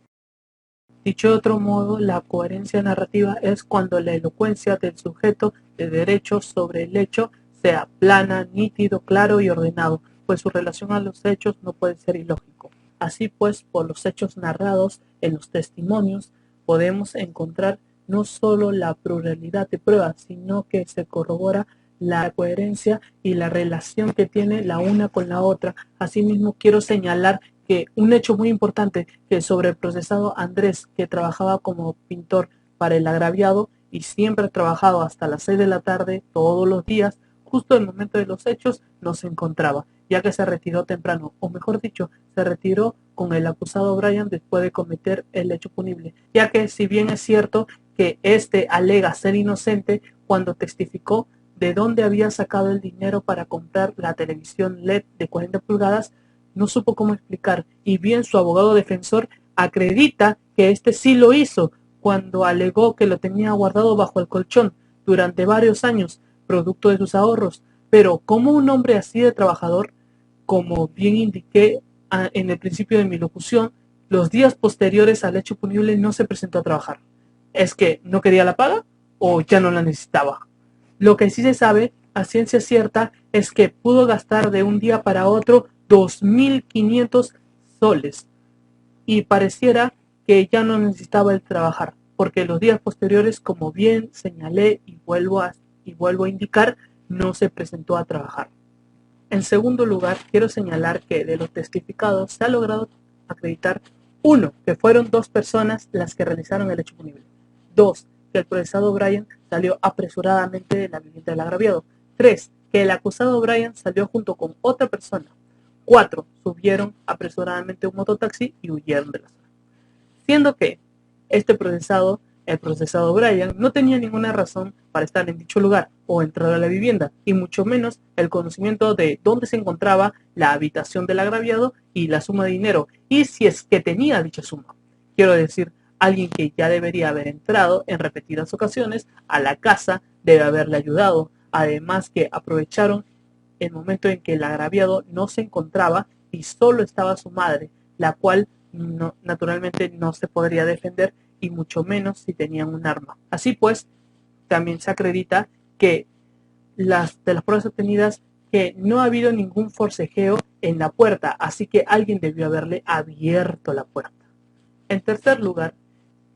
Dicho de otro modo, la coherencia narrativa es cuando la elocuencia del sujeto de derecho sobre el hecho sea plana, nítido, claro y ordenado, pues su relación a los hechos no puede ser ilógico. Así pues, por los hechos narrados en los testimonios, podemos encontrar no solo la pluralidad de pruebas, sino que se corrobora la coherencia y la relación que tiene la una con la otra. Asimismo, quiero señalar que un hecho muy importante, que sobre el procesado Andrés, que trabajaba como pintor para el agraviado y siempre ha trabajado hasta las 6 de la tarde todos los días, justo en el momento de los hechos no se encontraba, ya que se retiró temprano, o mejor dicho, se retiró con el acusado Brian después de cometer el hecho punible, ya que si bien es cierto que éste alega ser inocente, cuando testificó de dónde había sacado el dinero para comprar la televisión LED de 40 pulgadas, no supo cómo explicar, y bien su abogado defensor acredita que éste sí lo hizo, cuando alegó que lo tenía guardado bajo el colchón durante varios años, producto de sus ahorros. Pero ¿cómo un hombre así de trabajador, como bien indiqué en el principio de mi locución, los días posteriores al hecho punible no se presentó a trabajar? ¿Es que no quería la paga o ya no la necesitaba? Lo que sí se sabe a ciencia cierta es que pudo gastar de un día para otro 2.500 soles y pareciera que ya no necesitaba el trabajar, porque los días posteriores, como bien señalé y vuelvo a indicar, no se presentó a trabajar. En segundo lugar, quiero señalar que de los testificados se ha logrado acreditar: 1. Que fueron 2 personas las que realizaron el hecho punible. 2. Que el procesado Brian salió apresuradamente de la vivienda del agraviado. 3. Que el acusado Brian salió junto con otra persona. 4. Subieron apresuradamente un mototaxi y huyeron de la zona. Siendo que el procesado Brian, no tenía ninguna razón para estar en dicho lugar o entrar a la vivienda, y mucho menos el conocimiento de dónde se encontraba la habitación del agraviado y la suma de dinero, y si es que tenía dicha suma. Quiero decir, alguien que ya debería haber entrado en repetidas ocasiones a la casa debe haberle ayudado, además que aprovecharon el momento en que el agraviado no se encontraba y solo estaba su madre, la cual naturalmente no se podría defender, y mucho menos si tenían un arma. Así pues, también se acredita que de las pruebas obtenidas, que no ha habido ningún forcejeo en la puerta, así que alguien debió haberle abierto la puerta. En tercer lugar,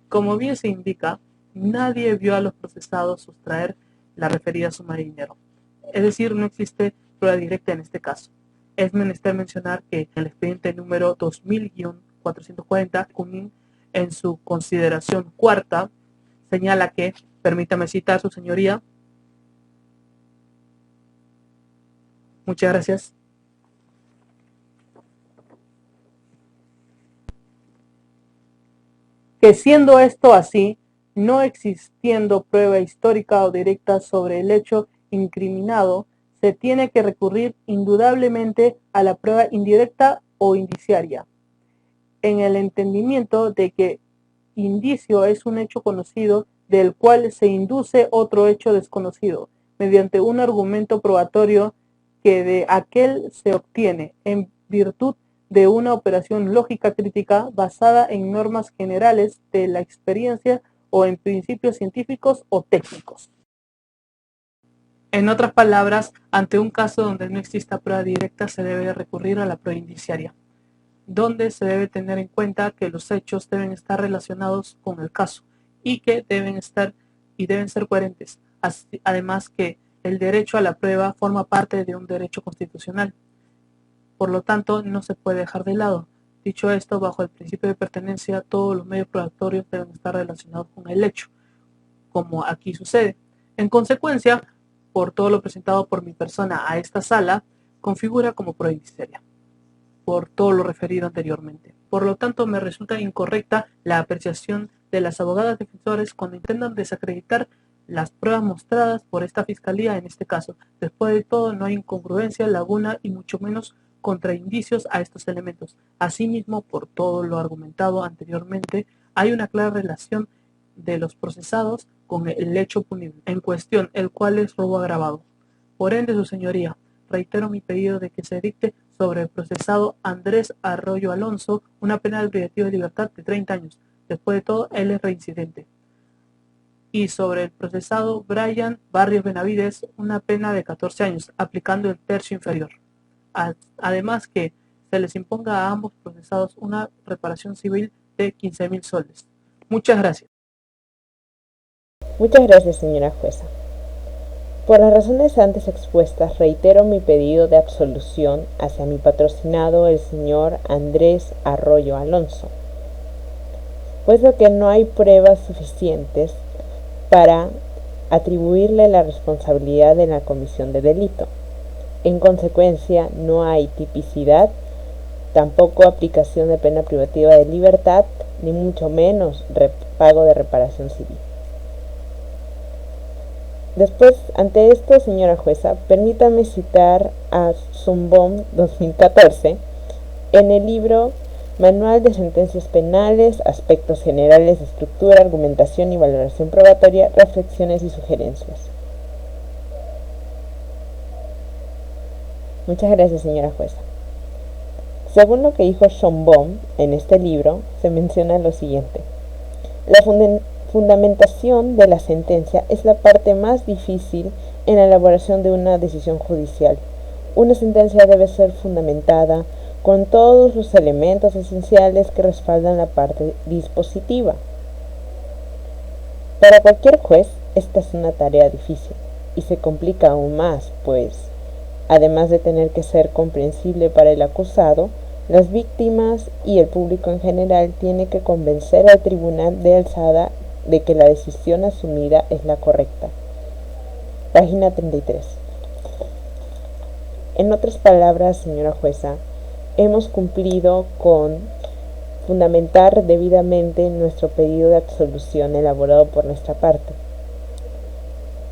como bien se indica, nadie vio a los procesados sustraer la referida suma de dinero. Es decir, no existe prueba directa en este caso. Es menester mencionar que el expediente número 2000-440, Cumming, en su consideración cuarta, señala que, permítame citar, su señoría, muchas gracias, que siendo esto así, no existiendo prueba histórica o directa sobre el hecho incriminado, se tiene que recurrir indudablemente a la prueba indirecta o indiciaria, en el entendimiento de que indicio es un hecho conocido del cual se induce otro hecho desconocido, mediante un argumento probatorio que de aquel se obtiene en virtud de una operación lógica crítica basada en normas generales de la experiencia o en principios científicos o técnicos. En otras palabras, ante un caso donde no exista prueba directa, se debe recurrir a la prueba indiciaria, donde se debe tener en cuenta que los hechos deben estar relacionados con el caso y que deben ser coherentes. Además que el derecho a la prueba forma parte de un derecho constitucional. Por lo tanto, no se puede dejar de lado. Dicho esto, bajo el principio de pertenencia, todos los medios probatorios deben estar relacionados con el hecho, como aquí sucede. En consecuencia, por todo lo presentado por mi persona a esta sala, configura como prueba indiciaria, por todo lo referido anteriormente. Por lo tanto, me resulta incorrecta la apreciación de las abogadas defensores cuando intentan desacreditar las pruebas mostradas por esta fiscalía en este caso. Después de todo, no hay incongruencia, laguna y mucho menos contraindicios a estos elementos. Asimismo, por todo lo argumentado anteriormente, hay una clara relación de los procesados con el hecho punible en cuestión, el cual es robo agravado. Por ende, su señoría, reitero mi pedido de que se dicte sobre el procesado Andrés Arroyo Alonso una pena privativa de libertad de 30 años, Después de todo, él es reincidente. Y sobre el procesado Brian Barrios Benavides, una pena de 14 años, aplicando el tercio inferior. Además que se les imponga a ambos procesados una reparación civil de 15.000 soles. Muchas gracias. Muchas gracias, señora jueza. Por las razones antes expuestas, reitero mi pedido de absolución hacia mi patrocinado, el señor Andrés Arroyo Alonso, puesto que no hay pruebas suficientes para atribuirle la responsabilidad de la comisión de delito. En consecuencia, no hay tipicidad, tampoco aplicación de pena privativa de libertad, ni mucho menos pago de reparación civil. Después, ante esto, señora jueza, permítame citar a Zumbón 2014 en el libro Manual de Sentencias Penales, Aspectos Generales de Estructura, Argumentación y Valoración Probatoria, Reflexiones y Sugerencias. Muchas gracias, señora jueza. Según lo que dijo Zumbón en este libro, se menciona lo siguiente. La fundamentación de la sentencia es la parte más difícil en la elaboración de una decisión judicial. Una sentencia debe ser fundamentada con todos los elementos esenciales que respaldan la parte dispositiva. Para cualquier juez, esta es una tarea difícil y se complica aún más, pues, además de tener que ser comprensible para el acusado, las víctimas y el público en general tienen que convencer al tribunal de alzada de que la decisión asumida es la correcta. Página 33. En otras palabras, señora jueza, hemos cumplido con fundamentar debidamente nuestro pedido de absolución elaborado por nuestra parte,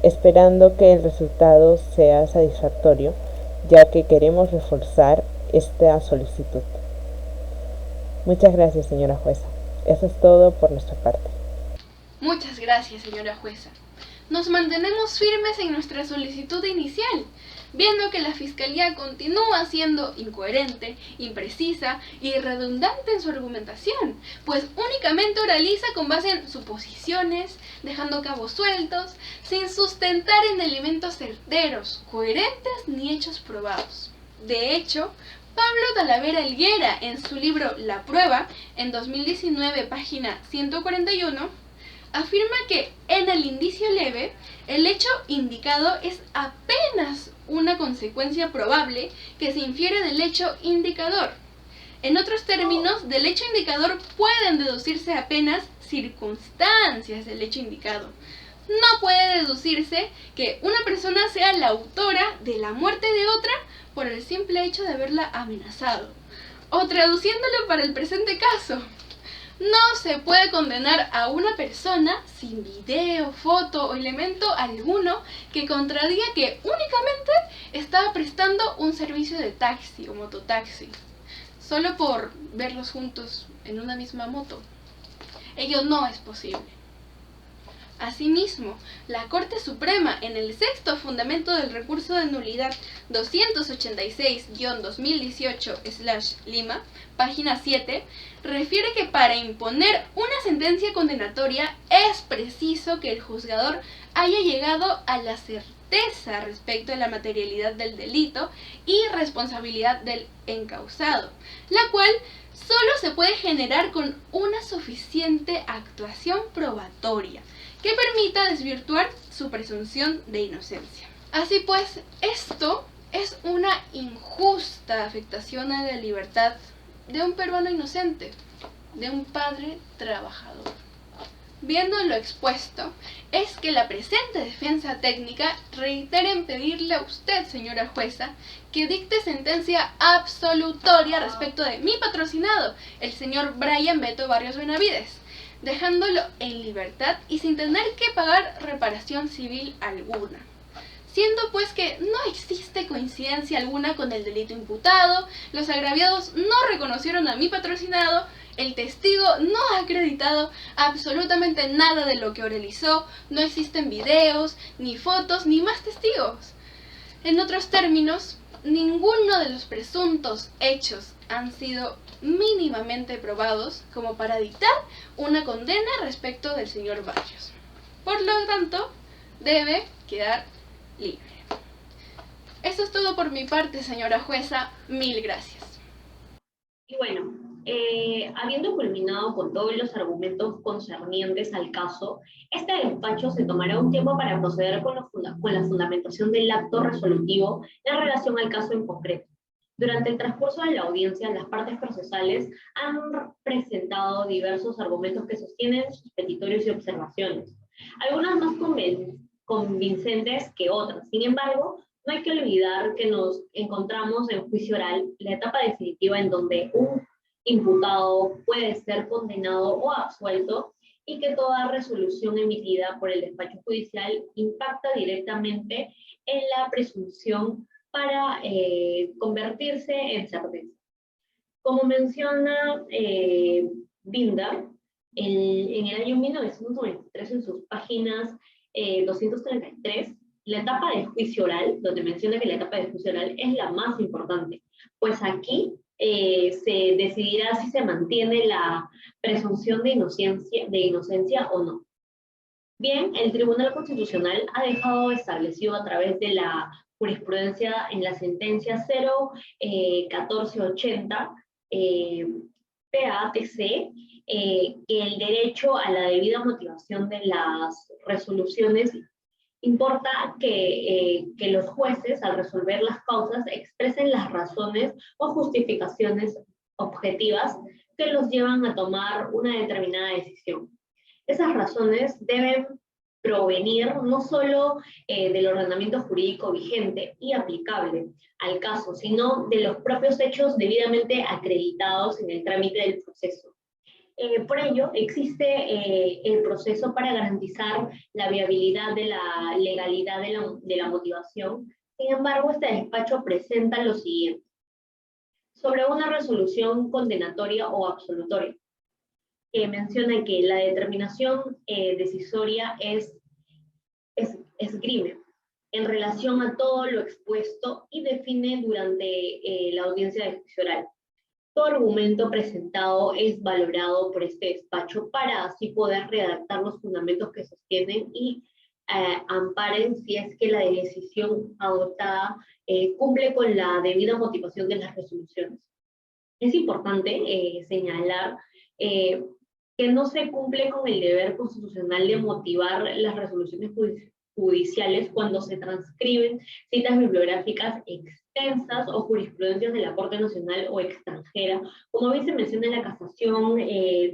esperando que el resultado sea satisfactorio, ya que queremos reforzar esta solicitud. Muchas gracias, señora jueza. Eso es todo por nuestra parte. Muchas gracias, señora jueza. Nos mantenemos firmes en nuestra solicitud inicial, viendo que la Fiscalía continúa siendo incoherente, imprecisa y redundante en su argumentación, pues únicamente oraliza con base en suposiciones, dejando cabos sueltos, sin sustentar en elementos certeros, coherentes ni hechos probados. De hecho, Pablo Talavera Helguera, en su libro La Prueba, en 2019, página 141, afirma que en el indicio leve, el hecho indicado es apenas una consecuencia probable que se infiere del hecho indicador. En otros términos, del hecho indicador pueden deducirse apenas circunstancias del hecho indicado. No puede deducirse que una persona sea la autora de la muerte de otra por el simple hecho de haberla amenazado. O traduciéndolo para el presente caso, no se puede condenar a una persona sin video, foto o elemento alguno que contradiga que únicamente estaba prestando un servicio de taxi o mototaxi, solo por verlos juntos en una misma moto. Ello no es posible. Asimismo, la Corte Suprema, en el sexto fundamento del recurso de nulidad 286-2018/Lima, página 7, refiere que para imponer una sentencia condenatoria es preciso que el juzgador haya llegado a la certeza respecto a la materialidad del delito y responsabilidad del encausado, la cual solo se puede generar con una suficiente actuación probatoria que permita desvirtuar su presunción de inocencia. Así pues, esto es una injusta afectación a la libertad de un peruano inocente, de un padre trabajador. Viendo lo expuesto, es que la presente defensa técnica reitera en pedirle a usted, señora jueza, que dicte sentencia absolutoria respecto de mi patrocinado, el señor Brian Beto Barrios Benavides, dejándolo en libertad y sin tener que pagar reparación civil alguna. Siendo pues que no existe coincidencia alguna con el delito imputado, los agraviados no reconocieron a mi patrocinado, el testigo no ha acreditado absolutamente nada de lo que oralizó, no existen videos, ni fotos, ni más testigos. En otros términos, ninguno de los presuntos hechos han sido mínimamente probados como para dictar una condena respecto del señor Barrios. Por lo tanto, debe quedar libre. Eso es todo por mi parte, señora jueza. Mil gracias. Y bueno, habiendo culminado con todos los argumentos concernientes al caso, este despacho se tomará un tiempo para proceder con la fundamentación del acto resolutivo en relación al caso en concreto. Durante el transcurso de la audiencia, las partes procesales han presentado diversos argumentos que sostienen sus petitorios y observaciones, algunas más convincentes que otras. Sin embargo, no hay que olvidar que nos encontramos en juicio oral, la etapa definitiva en donde un imputado puede ser condenado o absuelto, y que toda resolución emitida por el despacho judicial impacta directamente en la presunción para convertirse en certeza. Como menciona Binda, en el año 1993, en sus páginas 233, la etapa de juicio oral, donde menciona que la etapa de juicio oral es la más importante, pues aquí se decidirá si se mantiene la presunción de inocencia o no. Bien, el Tribunal Constitucional ha dejado establecido a través de la jurisprudencia en la sentencia 01480 PATC, que el derecho a la debida motivación de las resoluciones importa que los jueces, al resolver las causas, expresen las razones o justificaciones objetivas que los llevan a tomar una determinada decisión. Esas razones deben provenir no solo del ordenamiento jurídico vigente y aplicable al caso, sino de los propios hechos debidamente acreditados en el trámite del proceso. Por ello, existe el proceso para garantizar la viabilidad de la legalidad de la motivación. Sin embargo, este despacho presenta lo siguiente: sobre una resolución condenatoria o absolutoria, que menciona que la determinación decisoria esgrime en relación a todo lo expuesto y define durante la audiencia de juicio oral. Todo argumento presentado es valorado por este despacho para así poder redactar los fundamentos que sostienen y amparen si es que la decisión adoptada cumple con la debida motivación de las resoluciones. Es importante señalar que no se cumple con el deber constitucional de motivar las resoluciones judiciales cuando se transcriben citas bibliográficas extensas o jurisprudencias de la Corte Nacional o extranjera, como bien se menciona en la casación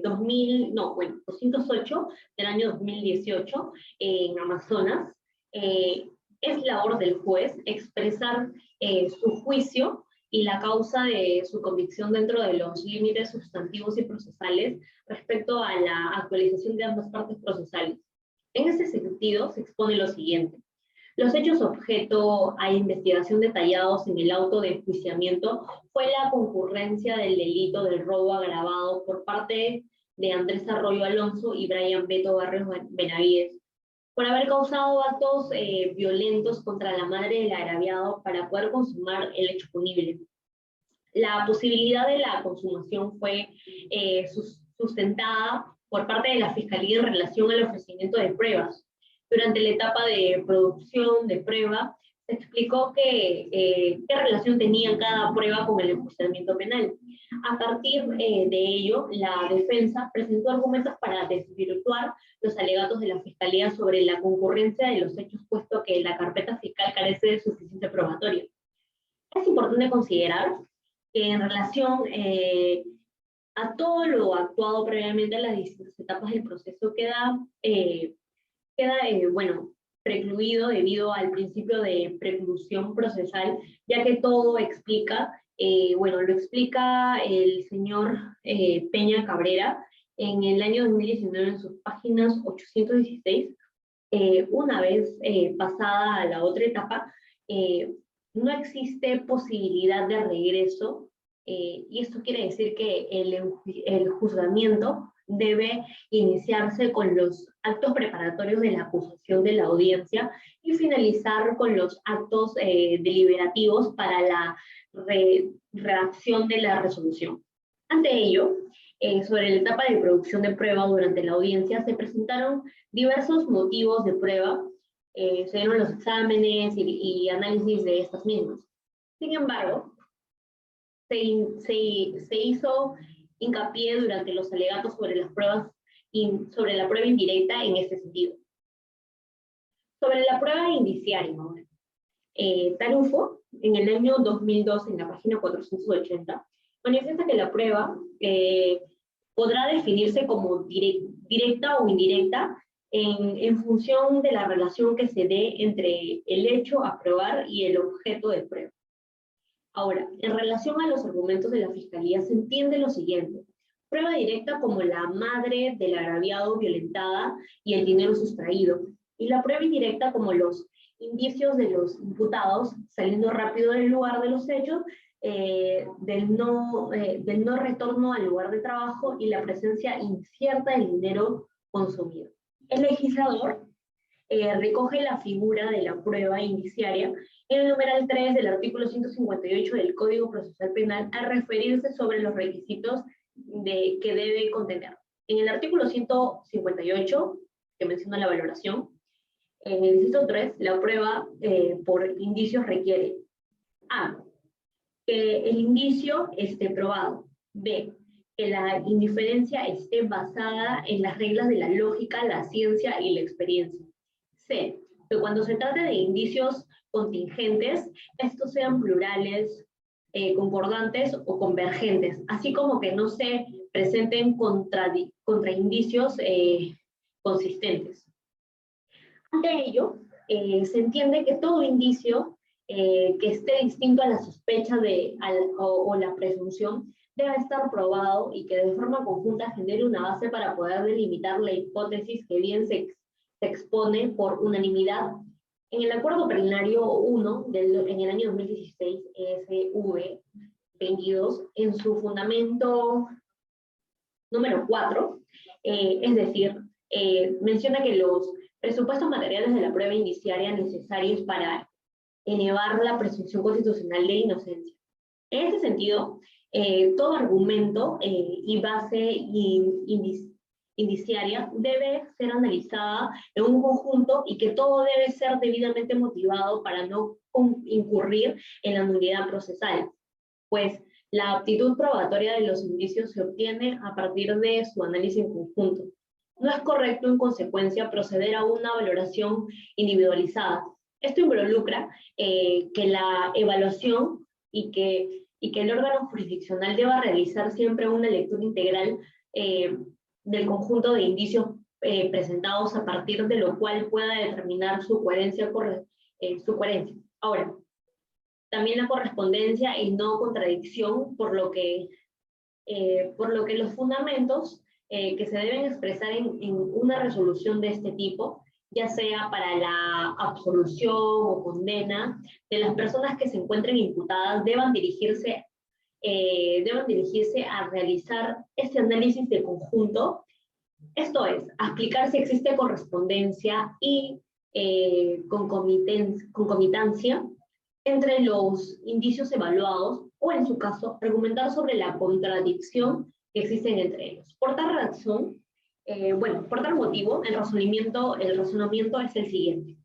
208 del año 2018 en Amazonas. Es labor del juez expresar su juicio y la causa de su convicción dentro de los límites sustantivos y procesales respecto a la actualización de ambas partes procesales. En ese sentido, se expone lo siguiente: los hechos objeto a investigación detallados en el auto de enjuiciamiento fue la concurrencia del delito del robo agravado por parte de Andrés Arroyo Alonso y Brian Beto Barrios Benavides, por haber causado actos violentos contra la madre del agraviado para poder consumar el hecho punible. La posibilidad de la consumación fue sustentada por parte de la Fiscalía en relación al ofrecimiento de pruebas. Durante la etapa de producción de prueba, se explicó qué relación tenía cada prueba con el enjuiciamiento penal. A partir de ello, la defensa presentó argumentos para desvirtuar los alegatos de la Fiscalía sobre la concurrencia de los hechos, puesto que la carpeta fiscal carece de suficiente probatoria. Es importante considerar que en relación a todo lo actuado previamente en las distintas etapas del proceso queda precluido debido al principio de preclusión procesal, ya que todo explica, lo explica el señor Peña Cabrera en el año 2019 en sus páginas 816. Una vez pasada a la otra etapa, no existe posibilidad de regreso, y esto quiere decir que el juzgamiento debe iniciarse con los actos preparatorios de la acusación de la audiencia y finalizar con los actos deliberativos para la redacción de la resolución. Ante ello, sobre la etapa de producción de prueba durante la audiencia, se presentaron diversos motivos de prueba, se dieron los exámenes y análisis de estas mismas. Sin embargo, se hizo hincapié durante los alegatos sobre las pruebas sobre la prueba indirecta en este sentido. Sobre la prueba indiciaria, Tarufo, en el año 2002, en la página 480, manifiesta que la prueba podrá definirse como directa o indirecta en función de la relación que se dé entre el hecho a probar y el objeto de prueba. Ahora, en relación a los argumentos de la Fiscalía, se entiende lo siguiente. Prueba directa como la madre del agraviado violentada y el dinero sustraído, y la prueba indirecta como los indicios de los imputados saliendo rápido del lugar de los hechos, del no retorno al lugar de trabajo y la presencia incierta del dinero consumido. El legislador recoge la figura de la prueba indiciaria en el numeral 3 del artículo 158 del Código Procesal Penal al referirse sobre los requisitos que debe contener. En el artículo 158, que menciona la valoración, en el inciso 3, la prueba por indicios requiere A, que el indicio esté probado, B, que la indiferencia esté basada en las reglas de la lógica, la ciencia y la experiencia, C, que cuando se trate de indicios contingentes, estos sean plurales, concordantes o convergentes, así como que no se presenten contraindicios consistentes. Ante ello, se entiende que todo indicio que esté distinto a la sospecha o la presunción debe estar probado y que de forma conjunta genere una base para poder delimitar la hipótesis que bien se expone por unanimidad. En el Acuerdo Plenario 1 en el año 2016, ESV 22, en su fundamento número 4, es decir, menciona que los presupuestos materiales de la prueba indiciaria necesarios para elevar la presunción constitucional de inocencia. En este sentido, todo argumento y base indiciaria debe ser analizada en un conjunto y que todo debe ser debidamente motivado para no incurrir en la nulidad procesal, pues la aptitud probatoria de los indicios se obtiene a partir de su análisis en conjunto. No es correcto, en consecuencia, proceder a una valoración individualizada. Esto involucra que la evaluación y que el órgano jurisdiccional deba realizar siempre una lectura integral del conjunto de indicios presentados, a partir de lo cual pueda determinar su coherencia. Ahora, también la correspondencia y no contradicción, por lo que los fundamentos que se deben expresar en una resolución de este tipo, ya sea para la absolución o condena de las personas que se encuentren imputadas, deban dirigirse a realizar este análisis de conjunto, esto es, a explicar si existe correspondencia y concomitancia entre los indicios evaluados, o en su caso, argumentar sobre la contradicción que existen entre ellos. Por tal razón, por tal motivo, el razonamiento es el siguiente.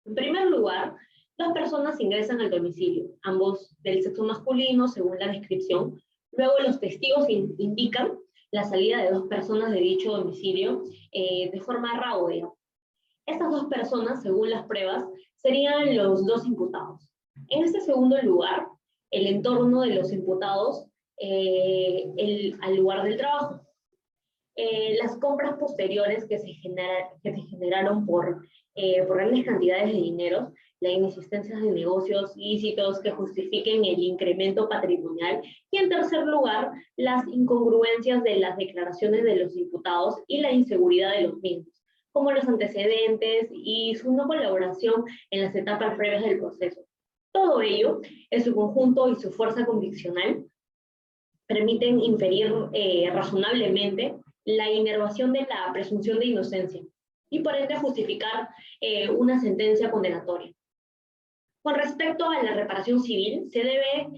En primer lugar, dos personas ingresan al domicilio, ambos del sexo masculino, según la descripción. Luego los testigos indican la salida de dos personas de dicho domicilio de forma errónea. Estas dos personas, según las pruebas, serían los dos imputados. En este segundo lugar, el entorno de los imputados al lugar del trabajo. Las compras posteriores que se generaron por grandes cantidades de dinero, la inexistencia de negocios ilícitos que justifiquen el incremento patrimonial, y en tercer lugar, las incongruencias de las declaraciones de los imputados y la inseguridad de los mismos, como los antecedentes y su no colaboración en las etapas previas del proceso. Todo ello, en su conjunto y su fuerza conviccional, permiten inferir razonablemente la inervación de la presunción de inocencia y por ende justificar una sentencia condenatoria. Con respecto a la reparación civil, se debe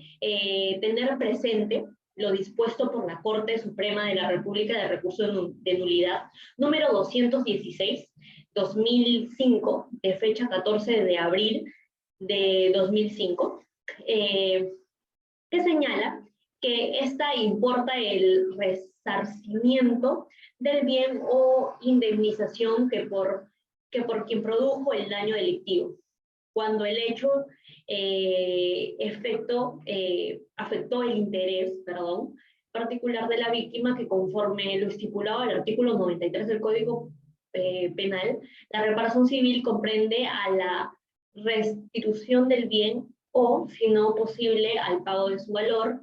tener presente lo dispuesto por la Corte Suprema de la República de Recurso de Nulidad número 216/2005, de fecha 14 de abril de 2005, que señala que esta importa el resarcimiento del bien o indemnización que por quien produjo el daño delictivo, cuando el hecho afectó el interés, particular de la víctima, que conforme lo estipulado el artículo 93 del Código Penal, la reparación civil comprende a la restitución del bien o, si no posible, al pago de su valor,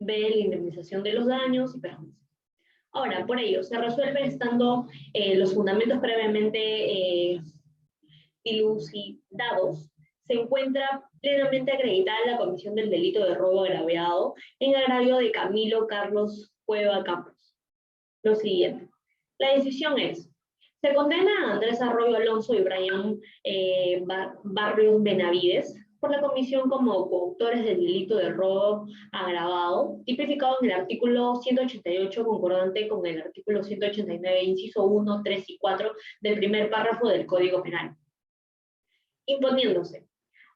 B, la indemnización de los daños y perjuicios. Ahora, por ello, se resuelve estando los fundamentos previamente dilucidados, se encuentra plenamente acreditada la comisión del delito de robo agraviado en agravio de Camilo Carlos Cueva Campos. Lo siguiente. La decisión es: se condena a Andrés Arroyo Alonso y Brian Barrios Benavides por la comisión como coautores del delito de robo agravado, tipificado en el artículo 188, concordante con el artículo 189, inciso 1, 3 y 4 del primer párrafo del Código Penal. Imponiéndose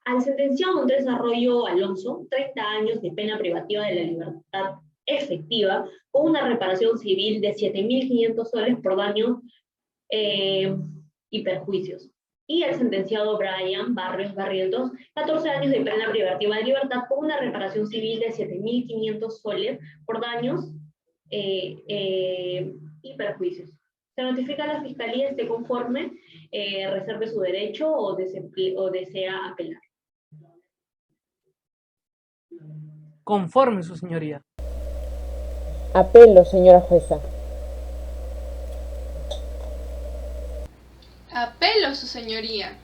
al sentenciado Andrés Arroyo Alonso 30 años de pena privativa de la libertad efectiva con una reparación civil de 7.500 soles por daños y perjuicios. Y el sentenciado Brian Barrios Barrientos 14 años de pena privativa de libertad con una reparación civil de 7.500 soles por daños y perjuicios. Se notifica a la Fiscalía esté conforme, reserve su derecho o desea apelar. Conforme, su señoría. Apelo, señora jueza. Apelo, su señoría.